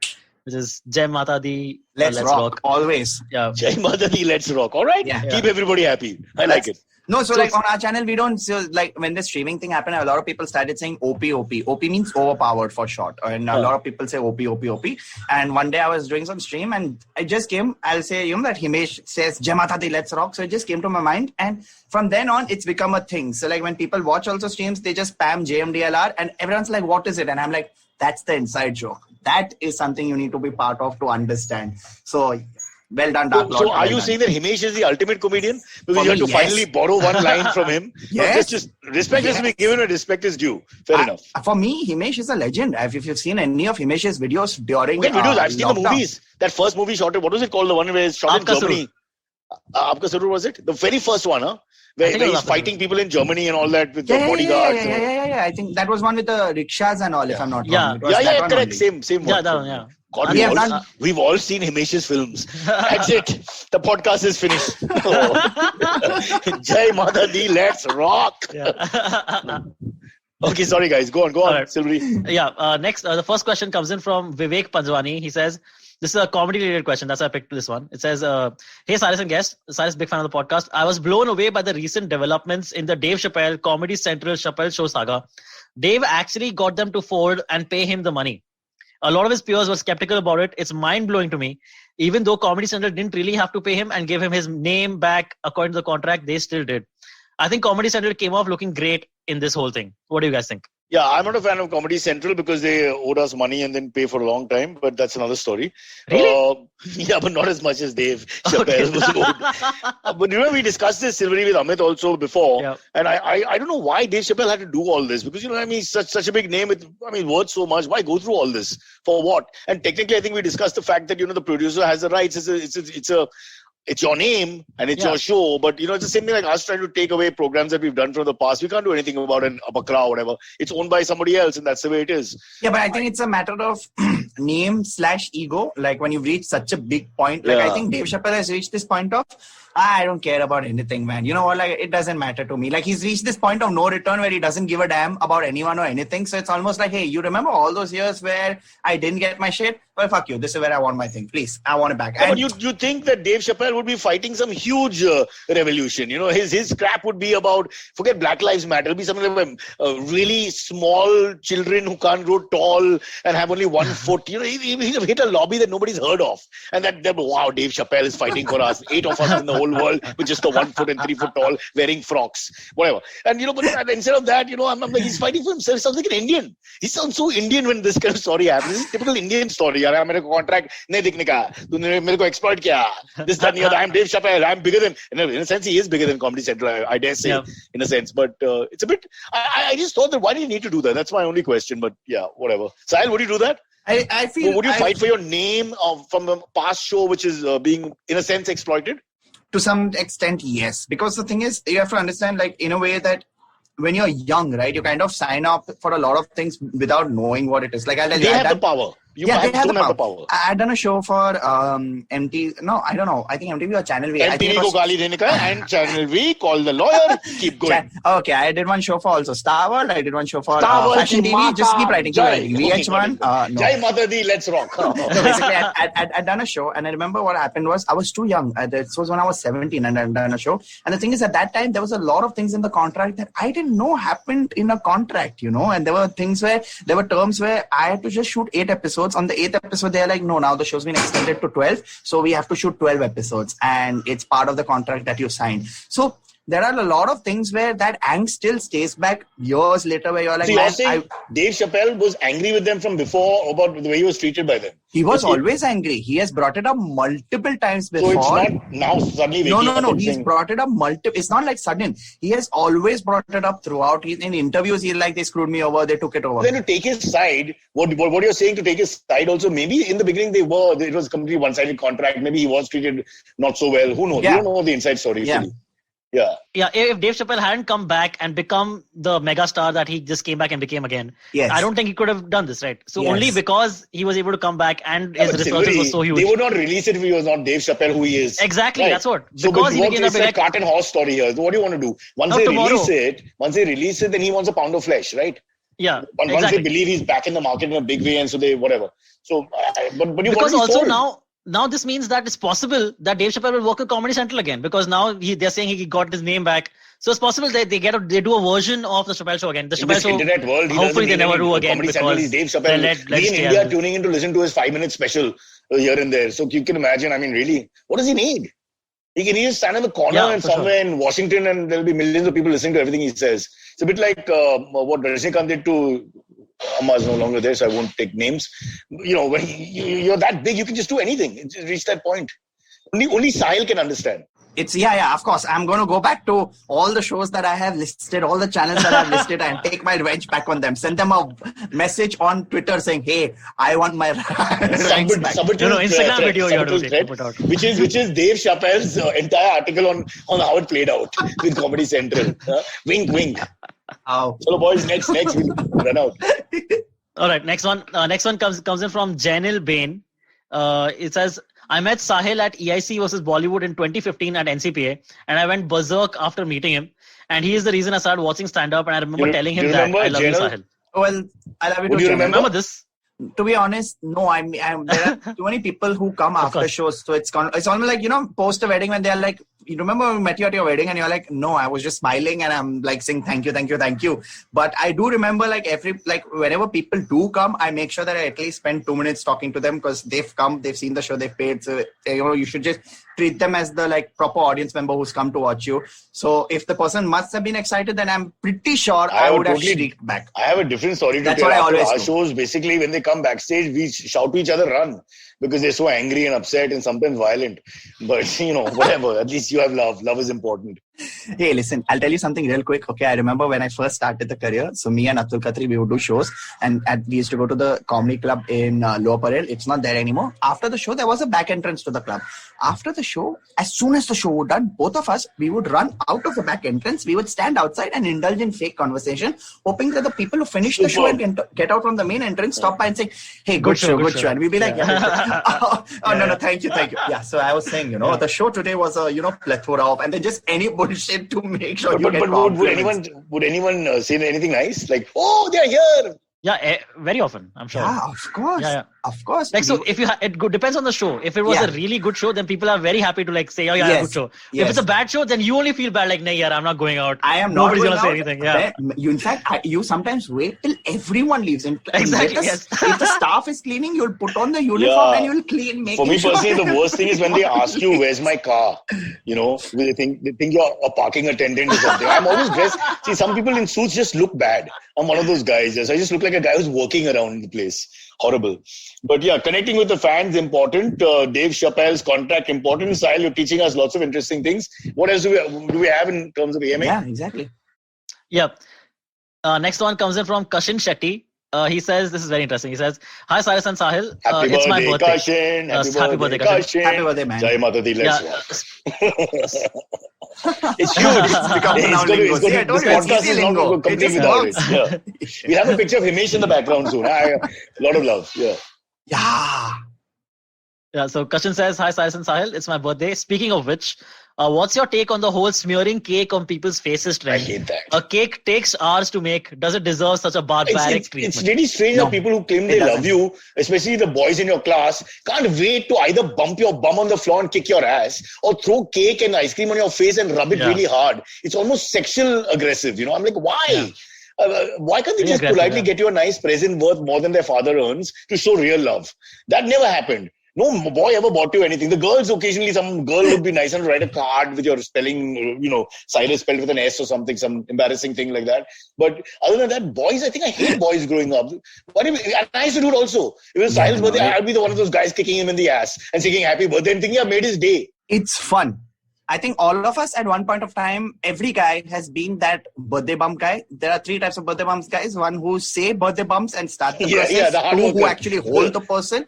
which is Jai Mata Di. Let's rock. Always. Yeah. Jai Mata Di, let's rock. All right. Yeah. Keep everybody happy. I like it. No, so like on our channel, we don't, so like when the streaming thing happened, a lot of people started saying OP. OP means overpowered for short. And a lot of people say OP. And one day I was doing some stream and I just came, I'll say, that Himesh says, Jai Mata Di, let's rock. So it just came to my mind. And from then on, it's become a thing. So like when people watch also streams, they just spam JMDLR and everyone's like, what is it? And I'm like, that's the inside joke. That is something you need to be part of to understand. So Well done, Dark Lord. So are you saying that Himesh is the ultimate comedian? Because you have to finally borrow one line from him. Yes. Just respect has to be given where respect is due. Fair enough. For me, Himesh is a legend. If you've seen any of Himesh's videos during videos, I've seen the movies. That first movie shot, what was it called? The one where it's shot in Germany. Aapka Sarur, was it? The very first one, huh? Where he's fighting people in Germany and all that with the bodyguards. Yeah. I think that was one with the rickshaws and all, if I'm not wrong. Yeah, correct. Same one. Yeah. God, we've all seen Himesh's films. That's it. The podcast is finished. Jai Mata Di, let's rock. Yeah. Okay, sorry guys. Go on, right. Silvery. Yeah. Next, the first question comes in from Vivek Panjwani. He says, this is a comedy-related question. That's why I picked this one. It says, hey, Cyrus and guest. Cyrus, big fan of the podcast. I was blown away by the recent developments in the Dave Chappelle Comedy Central Chappelle Show saga. Dave actually got them to fold and pay him the money. A lot of his peers were skeptical about it. It's mind-blowing to me. Even though Comedy Central didn't really have to pay him and give him his name back according to the contract, they still did. I think Comedy Central came off looking great in this whole thing. What do you guys think? Yeah, I'm not a fan of Comedy Central because they owed us money and then pay for a long time, but that's another story. Really? Yeah, but not as much as Dave Chappelle was owed. But you know, we discussed this, Silvery, with Amit also before, and I don't know why Dave Chappelle had to do all this, because, you know, I mean, such a big name, worth so much. Why go through all this? For what? And technically, I think we discussed the fact that, you know, the producer has the rights. It's your name and it's your show, but, you know, it's the same thing like us trying to take away programs that we've done from the past. We can't do anything about an Abakra or whatever. It's owned by somebody else, and that's the way it is. Yeah, but I think it's a matter of name/ego. Like when you reach such a big point, like I think Dave Chappelle has reached this point of, I don't care about anything, man. You know what? Like, it doesn't matter to me. Like, he's reached this point of no return where he doesn't give a damn about anyone or anything. So it's almost like, hey, you remember all those years where I didn't get my shit? Well, fuck you. This is where I want my thing. Please, I want it back. Yeah, but you think that Dave Chappelle would be fighting some huge revolution? You know, his crap would be about, forget Black Lives Matter. It'll be something like really small children who can't grow tall and have only 1 foot. You know, he'll hit a lobby that nobody's heard of. And that wow, Dave Chappelle is fighting for us. 8 of us in the whole world with just a 1 foot and 3 foot tall, wearing frocks, whatever. And, you know, but instead of that, you know, I'm like, he's fighting for himself. He sounds like an Indian. He sounds so Indian when this kind of story happens. This is a typical Indian story. यार मेरे को contract नहीं दिखने का, तूने मेरे को exploit किया. This, that, and the other. I'm Dave Chappelle. I'm bigger than. In a sense, he is bigger than Comedy Central. I dare say, in a sense. But it's a bit. I just thought that why do you need to do that? That's my only question. But yeah, whatever. Sahil, would you do that? I feel. Would you fight for your name from a past show which is being, in a sense, exploited? To some extent, yes. Because the thing is, you have to understand, like, in a way that when you're young, right, you kind of sign up for a lot of things without knowing what it is. Like, they have the power. They don't have the power. I had done a show for MTV. No, I don't know. I think MTV or Channel V. MTV ko gali dene ka, and Channel V, call the lawyer, keep going. Okay, I did one show for also Star World. I did one show for Fashion TV. Just keep writing. VH1. No. Jai Mata Di, let's rock. So basically, I'd done a show, and I remember what happened was I was too young. This was when I was 17, and I'd done a show. And the thing is, at that time, there was a lot of things in the contract that I didn't know happened in a contract, you know. And there were things where, there were terms where I had to just shoot 8 episodes. On the 8th episode, they're like, no, now the show's been extended to 12. So we have to shoot 12 episodes. And it's part of the contract that you signed. So there are a lot of things where that angst still stays back years later, where you're like, so you're saying Dave Chappelle was angry with them from before about the way he was treated by them? He was always angry. He has brought it up multiple times before. So it's not now suddenly waking up. No. He's brought it up multiple. It's not like sudden. He has always brought it up throughout. In interviews, he's like, they screwed me over. They took it over. Then to take his side, what you're saying to take his side also, maybe in the beginning it was a completely one-sided contract. Maybe he was treated not so well. Who knows? You don't know the inside story. Yeah. Yeah, if Dave Chappelle hadn't come back and become the mega star that he just came back and became again, I don't think he could have done this, right? So only because he was able to come back and his resources were so huge. They would not release it if he was not Dave Chappelle who he is. Exactly, that's what. So because it's a cart and horse story here. So what do you want to do? Once they release it, then he wants a pound of flesh, right? Yeah, Once they believe he's back in the market in a big way, and so they whatever. So, but you because also now this means that it's possible that Dave Chappelle will work at Comedy Central again, because now they're saying he got his name back. So it's possible that they do a version of the Chappelle Show again. The Chappelle Show, internet world, hopefully they never do again. Comedy Central is Dave Chappelle. We in India tuning in to listen to his 5-minute special here and there. So you can imagine, I mean, really, what does he need? He can just stand in the corner and somewhere in Washington, and there'll be millions of people listening to everything he says. It's a bit like what Rajnikant did to Amma is no longer there, so I won't take names. You know, when you're that big, you can just do anything. It's reached that point. Only Sahil can understand. It's of course. I'm going to go back to all the shows that I have listed, all the channels that I've listed, and take my revenge back on them. Send them a message on Twitter saying, "Hey, I want my ranks back." Instagram video you have to take, which is Dave Chappelle's entire article on how it played out with Comedy Central. Wink, wink. Oh. So boys, next we'll run out. All right, next one comes in from Janil Bain. It says, I met Sahil at EIC versus Bollywood in 2015 at NCPA, and I went berserk after meeting him. And he is the reason I started watching stand-up, and I remember telling him that I love you, Sahil. Well, I love you too. Do you remember this? To be honest, no. There are too many people who come after shows, so it's almost like, post a wedding when they're like, you remember when we met you at your wedding, and you're like, no, I was just smiling and I'm like saying thank you. But I do remember whenever people do come, I make sure that I at least spend 2 minutes talking to them because they've come, they've seen the show, they've paid. So you should just treat them as the proper audience member who's come to watch you. So if the person must have been excited, then I'm pretty sure I would have shrieked back. I have a different story to That's tell. what I always our do. shows, basically, when they come backstage, we shout to each other, run, because they're so angry and upset and sometimes violent. But whatever. At least you have love. Love is important. Hey, listen, I'll tell you something real quick. Okay, I remember when I first started the career. So me and Atul Khatri, we would do shows, and we used to go to the comedy club in Lower Parel. It's not there anymore. After the show, there was a back entrance to the club. After the show, as soon as the show was done, both of us, we would run out of the back entrance. We would stand outside and indulge in fake conversation, hoping that the people who finish the show and get out from the main entrance stop by and say, "Hey, good show. And we'd be like, no, thank you. Yeah, so I was saying, the show today was a, plethora of, and then just any bullshit to make sure you get compliments. Would anyone say anything nice? Like, oh, they're here. Yeah, very often, I'm sure. Yeah, of course. Yeah. Of course. So if it depends on the show. If it was a really good show, then people are very happy to say, oh yeah, good show. If it's a bad show, then you only feel bad like, nah, yaar, I'm not going out. I am not Nobody's going gonna say anything. Yeah. In fact, you sometimes wait till everyone leaves. Exactly. Yes. If the staff is cleaning, you'll put on the uniform and you'll clean. For me personally, the worst thing is when they ask you, where's my car? They think you're a parking attendant or something. I'm always dressed. See, some people in suits just look bad. I'm one of those guys. Yes, I just look like a guy who's working around the place. Horrible. But yeah, connecting with the fans, important. Dave Chappelle's contract, important. Sahil, you're teaching us lots of interesting things. What else do we have in terms of AMA? Yeah, exactly. Yeah. Next one comes in from Kashin Shetty. He says, this is very interesting. He says, hi, Cyrus and Sahil. It's my birthday. Kashin. Happy birthday, Kashin. Happy birthday, man. Jai Mata Di, let's walk. It's huge. This podcast is not complete without it. Yeah. We have a picture of Himesh in the background soon. A lot of love. Yeah. Yeah, so Kashin says, hi, Cyrus and Sahil. It's my birthday. Speaking of which, what's your take on the whole smearing cake on people's faces trend? I hate that. A cake takes hours to make. Does it deserve such a barbaric treatment? It's really strange that people who claim they love you, especially the boys in your class, can't wait to either bump your bum on the floor and kick your ass or throw cake and ice cream on your face and rub it really hard. It's almost sexual aggressive. I'm like, why? Yeah. Why can't they just politely get you a nice present worth more than their father earns to show real love? That never happened. No boy ever bought you anything. The girls, occasionally, some girl would be nice and write a card with your spelling, Cyrus spelled with an S or something, some embarrassing thing like that. But other than that, boys, I think I hate boys growing up. But I used to do it also. If it was Sahil's birthday, I'd be one of those guys kicking him in the ass and singing happy birthday and thinking I made his day. It's fun. I think all of us at one point of time, every guy has been that birthday bump guy. There are 3 types of birthday bumps guys. One who say birthday bumps and start the process. 2 who actually hold the person.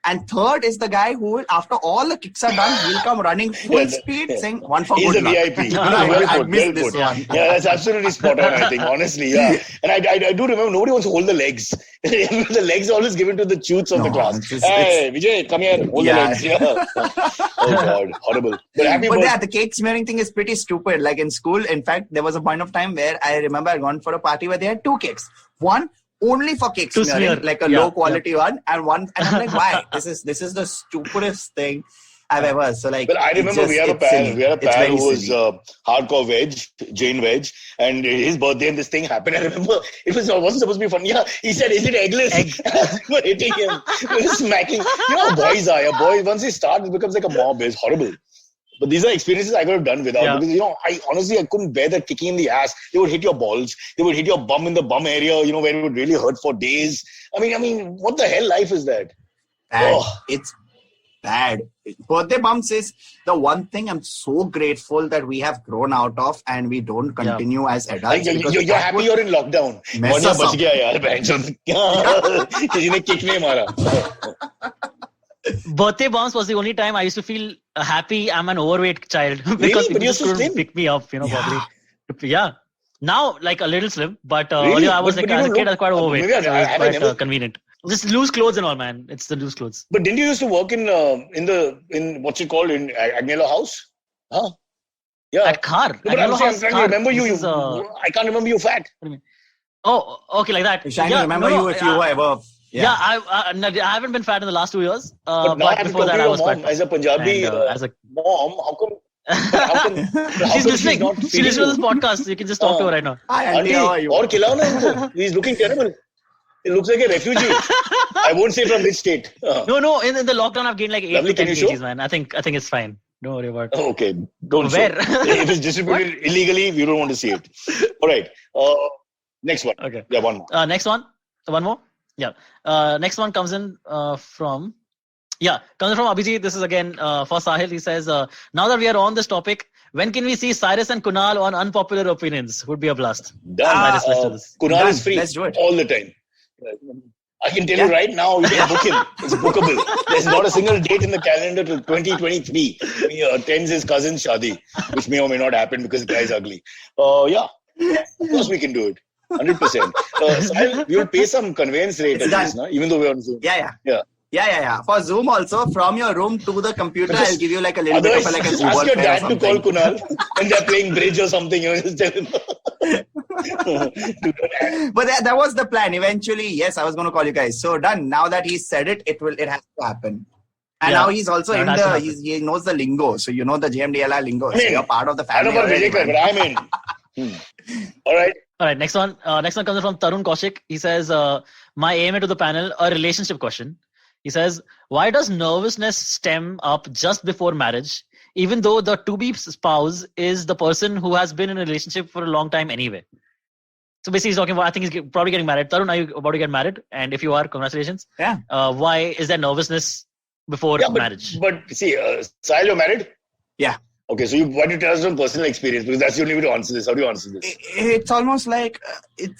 And third is the guy who, after all the kicks are done, he'll come running full speed saying, one for good luck. He's a VIP. I missed this one. Yeah, that's absolutely spot on, I think, honestly. Yeah. And I do remember, nobody wants to hold the legs. The legs are always given to the chutes of the class. Hey, Vijay, come here, hold the legs. Yeah. Oh, God, horrible. But the cake smearing thing is pretty stupid. Like in school, in fact, there was a point of time where I remember I'd gone for a party where they had 2 cakes. One only for cake smearing, like a low quality one, and I'm like, why? This is the stupidest thing I've ever. So like, well, I remember we had a pal who was hardcore veg, Jain veg, and his birthday and this thing happened. I remember it wasn't supposed to be fun. Yeah, he said, "Is it eggless?" We were hitting him, we were smacking. You know how boys are. Yeah, boys once they start, it becomes like a mob. It's horrible. But these are experiences I could have done without because, I couldn't bear that kicking in the ass. They would hit your balls. They would hit your bum in the bum area, where it would really hurt for days. I mean, what the hell life is that? And bad. Birthday bumps is the one thing I'm so grateful that we have grown out of and we don't continue as adults. You're happy you're in lockdown. Mess us up. Birthday bumps was the only time I used to feel happy I'm an overweight child. Because really? people just couldn't slim? pick me up, probably. Yeah. Now, like a little slim, but earlier I was as a kid, I was quite overweight. Maybe so it was quite convenient. Just loose clothes and all, man. It's the loose clothes. But didn't you used to work in what's it called, in Agnello House? Huh? Yeah. At Khar. No, but I'm trying to remember you. I can't remember you fat. Oh, okay, like that. I'm trying to remember you if you were ever... Yeah, I haven't been fat in the last 2 years. But before that, I was quite fat. As a Punjabi mom, how come she's listening. She listens to this podcast. You can just talk to her right now. Hi, Auntie, how are you? Or khilao na inko. He's looking terrible. He looks like a refugee. I won't say from which state. No. In the lockdown, I've gained like 8 to 10 kgs, man. I think it's fine. Don't worry about it. Okay. Don't Where? If it's distributed illegally, we don't want to see it. All right. Next one. Okay. Yeah, one more. Next one. One more. Yeah. Next one comes in from Abhijit. This is again for Sahil. He says, now that we are on this topic, when can we see Cyrus and Kunal on Unpopular Opinions? Would be a blast. Done. Kunal is free all the time. I can tell you right now, you can book him. It's bookable. There's not a single date in the calendar till 2023. He attends his cousin's shadi, which may or may not happen because the guy is ugly. Yeah, of course we can do it. 100%. Sahil, we will pay some conveyance rate at least, no? Even though we're on Zoom. Yeah. For Zoom also, from your room to the computer, I'll give you like a little bit of like a Uber ask your dad to call Kunal when they're playing bridge or something. Just tell him. But that was the plan. Eventually, yes, I was going to call you guys. So done. Now that he said it, it has to happen. And now he's also he knows the lingo. So you know the JMDLR lingo. So you're part of the family. I don't know but I'm in. All right. Next one comes from Tarun Kaushik. He says, my AMA to the panel, a relationship question. He says, why does nervousness stem up just before marriage, even though the to-be spouse is the person who has been in a relationship for a long time anyway? So basically he's talking about, I think he's probably getting married. Tarun, are you about to get married? And if you are, congratulations. Yeah. Why is there nervousness before marriage? But see, Sahil, you're married? Yeah. Okay, so why don't you tell us from personal experience? Because that's the only way to answer this. How do you answer this? It's almost like,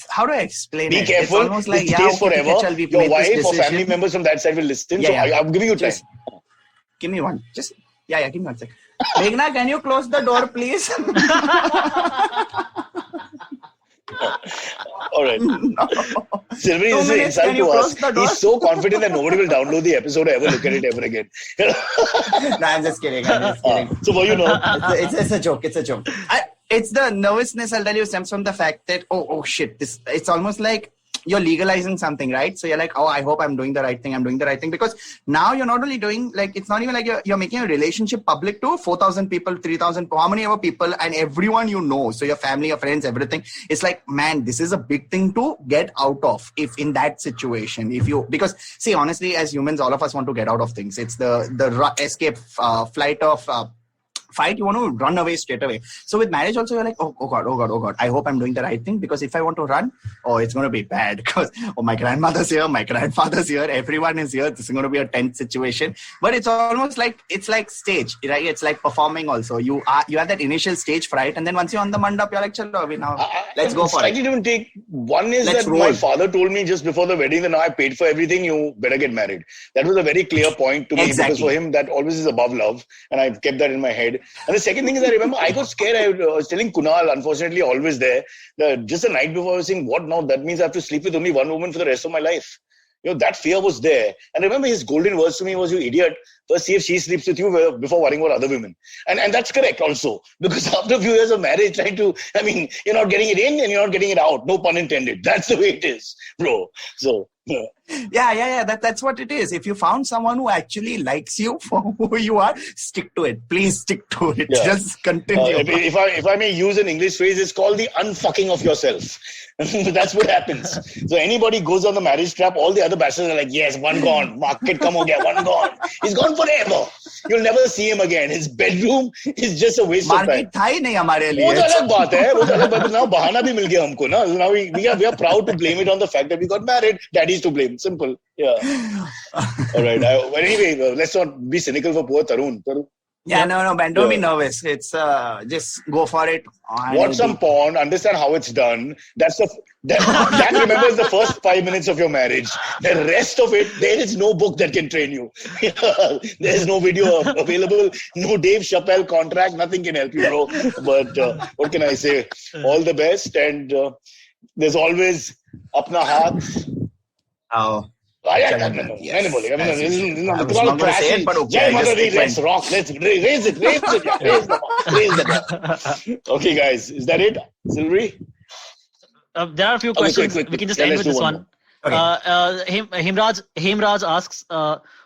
how do I explain it? Be careful. It's almost like, it stays forever. Your wife or family members from that side will listen. So I'm giving you time. Give me one. Give me 1 second. Meghna, can you close the door, please? All right. Silvery, this is an insult to us. He's so confident that nobody will download the episode or ever look at it ever again. No, I'm just kidding. So what you know? It's a joke. It's the nervousness, I'll tell you, stems from the fact that, oh shit, it's almost like you're legalizing something, right? So you're like, oh, I hope I'm doing the right thing. Because now you're not only doing, like, it's not even like you're making a relationship public to 4,000 people, 3,000, how many ever people, and everyone you know. So your family, your friends, everything. It's like, man, this is a big thing to get out of if in that situation. Because see, honestly, as humans, all of us want to get out of things. It's the escape, flight of... fight, you want to run away straight away. So with marriage also, you're like, oh God, I hope I'm doing the right thing, because if I want to run, it's going to be bad, because my grandmother's here, my grandfather's here, everyone is here. This is going to be a tense situation. But it's almost like, it's like stage, right? It's like performing also. You have that initial stage fright, and then once you're on the mandap, you're like, chalo, let's go for it. Slightly different take. One is that my father told me just before the wedding that now I paid for everything, you better get married. That was a very clear point to me, because for him, that always is above love, and I've kept that in my head. And the second thing is, I remember I got scared. I was telling Kunal, unfortunately, always there, just the night before, I was saying, what now? That means I have to sleep with only one woman for the rest of my life. That fear was there. And I remember his golden words to me was, you idiot, first see if she sleeps with you before worrying about other women. And that's correct also. Because after a few years of marriage, you're not getting it in and you're not getting it out. No pun intended. That's the way it is, bro. So... Yeah. That's what it is. If you found someone who actually likes you for who you are, stick to it. Please stick to it. Yeah. Just continue. If I may use an English phrase, it's called the unfucking of yourself. That's what happens. So anybody goes on the marriage trap, all the other bachelors are like, yes, one gone. Market come ho gaya, one gone. He's gone forever. You'll never see him again. His bedroom is just a waste of time. Market था ही नहीं हमारे लिए. वो तो अलग बात है. वो तो अलग बात है. Now बहाना भी मिल गया हमको ना. Now we are proud to blame it on the fact that we got married. Daddy's to blame. Simple. Yeah. All right. Anyway, let's not be cynical for poor Tarun. Yeah, no, man, don't be nervous. It's just go for it. Watch some porn, understand how it's done. That remembers the first 5 minutes of your marriage. The rest of it, there is no book that can train you. There is no video available, no Dave Chappelle contract, nothing can help you, bro. But what can I say? All the best, and there's always apna haath. Oh. Let's rock. Let's raise it. Raise the bar. Okay, guys, is that it? Silvery? There are a few questions. We can just end with this one. Okay. Hemraj asks,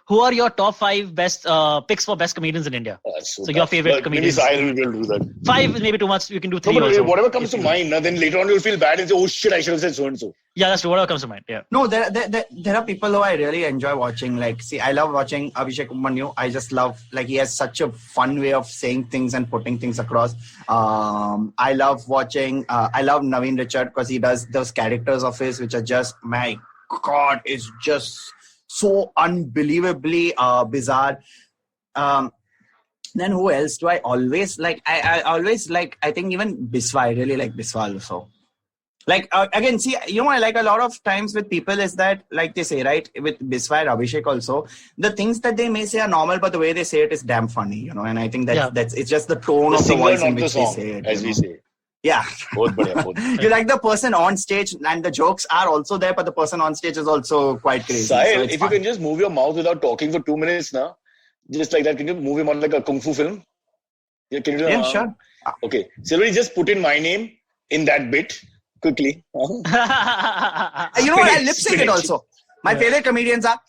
who are your top 5 best picks for best comedians in India? So your favorite comedians. Maybe Sahil will do that. 5 is maybe too much. You can do 3 no, also. Whatever comes to mind, then later on you'll feel bad and say, oh shit, I should have said so and so. Yeah, that's true. Whatever comes to mind. Yeah. No, there are people who I really enjoy watching. Like, see, I love watching Abhishek Upmanyu. I just love, like, he has such a fun way of saying things and putting things across. I love watching, I love Naveen Richard because he does those characters of his, which are just, my God, it's just so unbelievably bizarre. Then who else do I always like? I always like, I think even Biswa. I really like Biswa also. Like, again, see, I like a lot of times with people is that, like they say, right, with Biswa and Abhishek also, the things that they may say are normal, but the way they say it is damn funny, and I think that's it's just the tone of the voice in which they say it. As we say. Yeah. Both badhiya. You like the person on stage and the jokes are also there, but the person on stage is also quite crazy. Sahil, if you can just move your mouth without talking for 2 minutes now, just like that, can you move him on like a kung fu film? Yeah, can you do that? Yeah, sure. Okay. Silvery, just put in my name in that bit quickly. You know what? I lip sync it also. My favorite comedians are.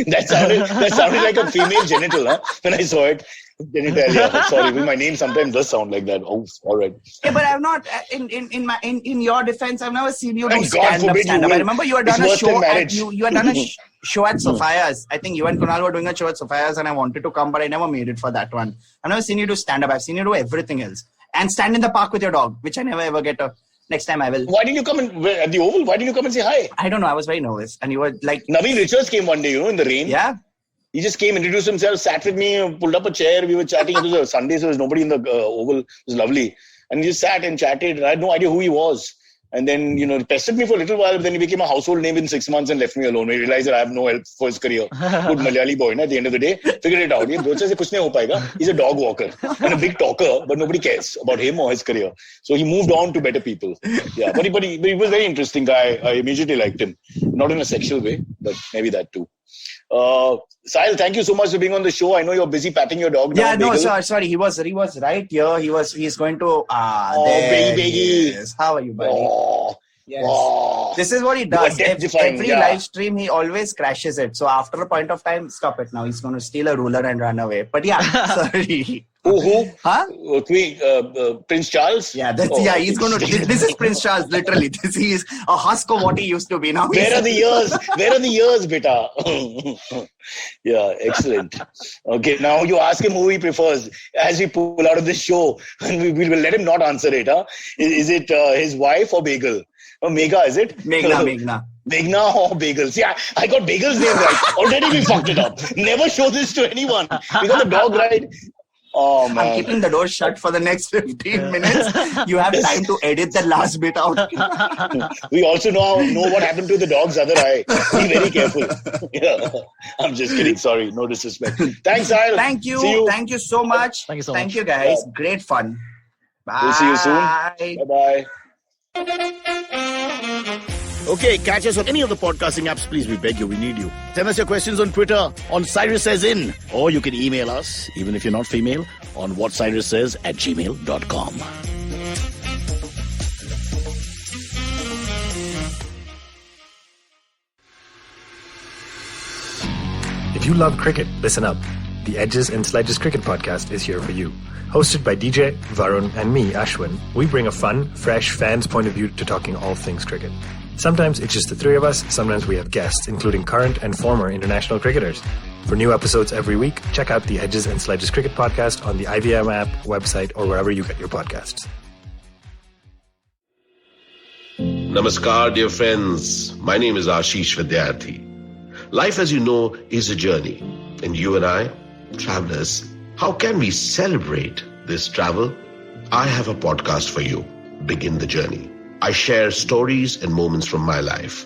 That sounded like a female genital, huh? When I saw it. Genitalia. Sorry, my name sometimes does sound like that. Oh, all right. Yeah, but I've not. In your defense, I've never seen you do stand up. I remember you had done a show. You had done a show at Sophia's. I think you and Kunal were doing a show at Sophia's, and I wanted to come, but I never made it for that one. I've never seen you do stand up. I've seen you do everything else, and stand in the park with your dog, which I never ever get to. Next time I will. Why didn't you come at the Oval? Why didn't you come and say hi? I don't know. I was very nervous, and you were like. Naveen Richards came one day, in the rain. Yeah. He just came, introduced himself, sat with me, pulled up a chair. We were chatting. It was a Sunday, so there was nobody in the Oval. It was lovely. And he just sat and chatted. I had no idea who he was. And then, he pestered me for a little while. But then he became a household name in 6 months and left me alone. He realized that I have no help for his career. Good Malayali boy, at the end of the day. Figured it out. He's a dog walker and a big talker, but nobody cares about him or his career. So he moved on to better people. Yeah, but he was a very interesting guy. I immediately liked him. Not in a sexual way, but maybe that too. Sahil, thank you so much for being on the show. I know you're busy patting your dog now. Yeah, no, sorry. He was right here. He's going to. Baby. Yes. How are you, buddy? Oh, yes. Oh. This is what he does. Every live stream, he always crashes it. So after a point of time, stop it now. He's going to steal a ruler and run away. But yeah, sorry. Who? Huh? Prince Charles? Yeah, he's going to. This is Prince Charles, literally. He is a husk of what he used to be now. Where are the years, beta? Yeah, excellent. Okay, now you ask him who he prefers as we pull out of this show. We will let him not answer it. Huh? Is it his wife or Bagel? Or Mega, is it? Meghna. Meghna or Bagel. See, I got Bagel's name right. Already we fucked it up. Never show this to anyone. We got the dog right. Oh, man. I'm keeping the door shut for the next 15 minutes. You have time to edit the last bit out. We also know what happened to the dog's other eye. Be very careful. Yeah. I'm just kidding. Sorry. No disrespect. Thanks, Sahil. Thank you. See you. Thank you so much. Thank you so much. Thank you, guys. Great fun. Bye. We'll see you soon. Bye-bye. Okay, catch us on any of the podcasting apps. Please, we beg you, we need you. Send us your questions on Twitter on Cyrus Says In. Or you can email us, even if you're not female, on whatcyrussays@gmail.com. If you love cricket, listen up. The Edges and Sledges Cricket Podcast is here for you. Hosted by DJ, Varun, and me, Ashwin, we bring a fun, fresh fan's point of view to talking all things cricket. Sometimes it's just the three of us, sometimes we have guests, including current and former international cricketers. For new episodes every week, check out the Edges and Sledges Cricket Podcast on the IVM app, website, or wherever you get your podcasts. Namaskar, dear friends. My name is Ashish Vidyarthi. Life, as you know, is a journey. And you and I, travelers, how can we celebrate this travel? I have a podcast for you, Begin the Journey. I share stories and moments from my life.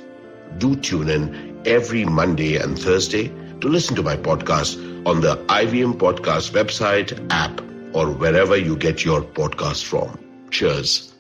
Do tune in every Monday and Thursday to listen to my podcast on the IVM Podcast website, app, or wherever you get your podcast from. Cheers.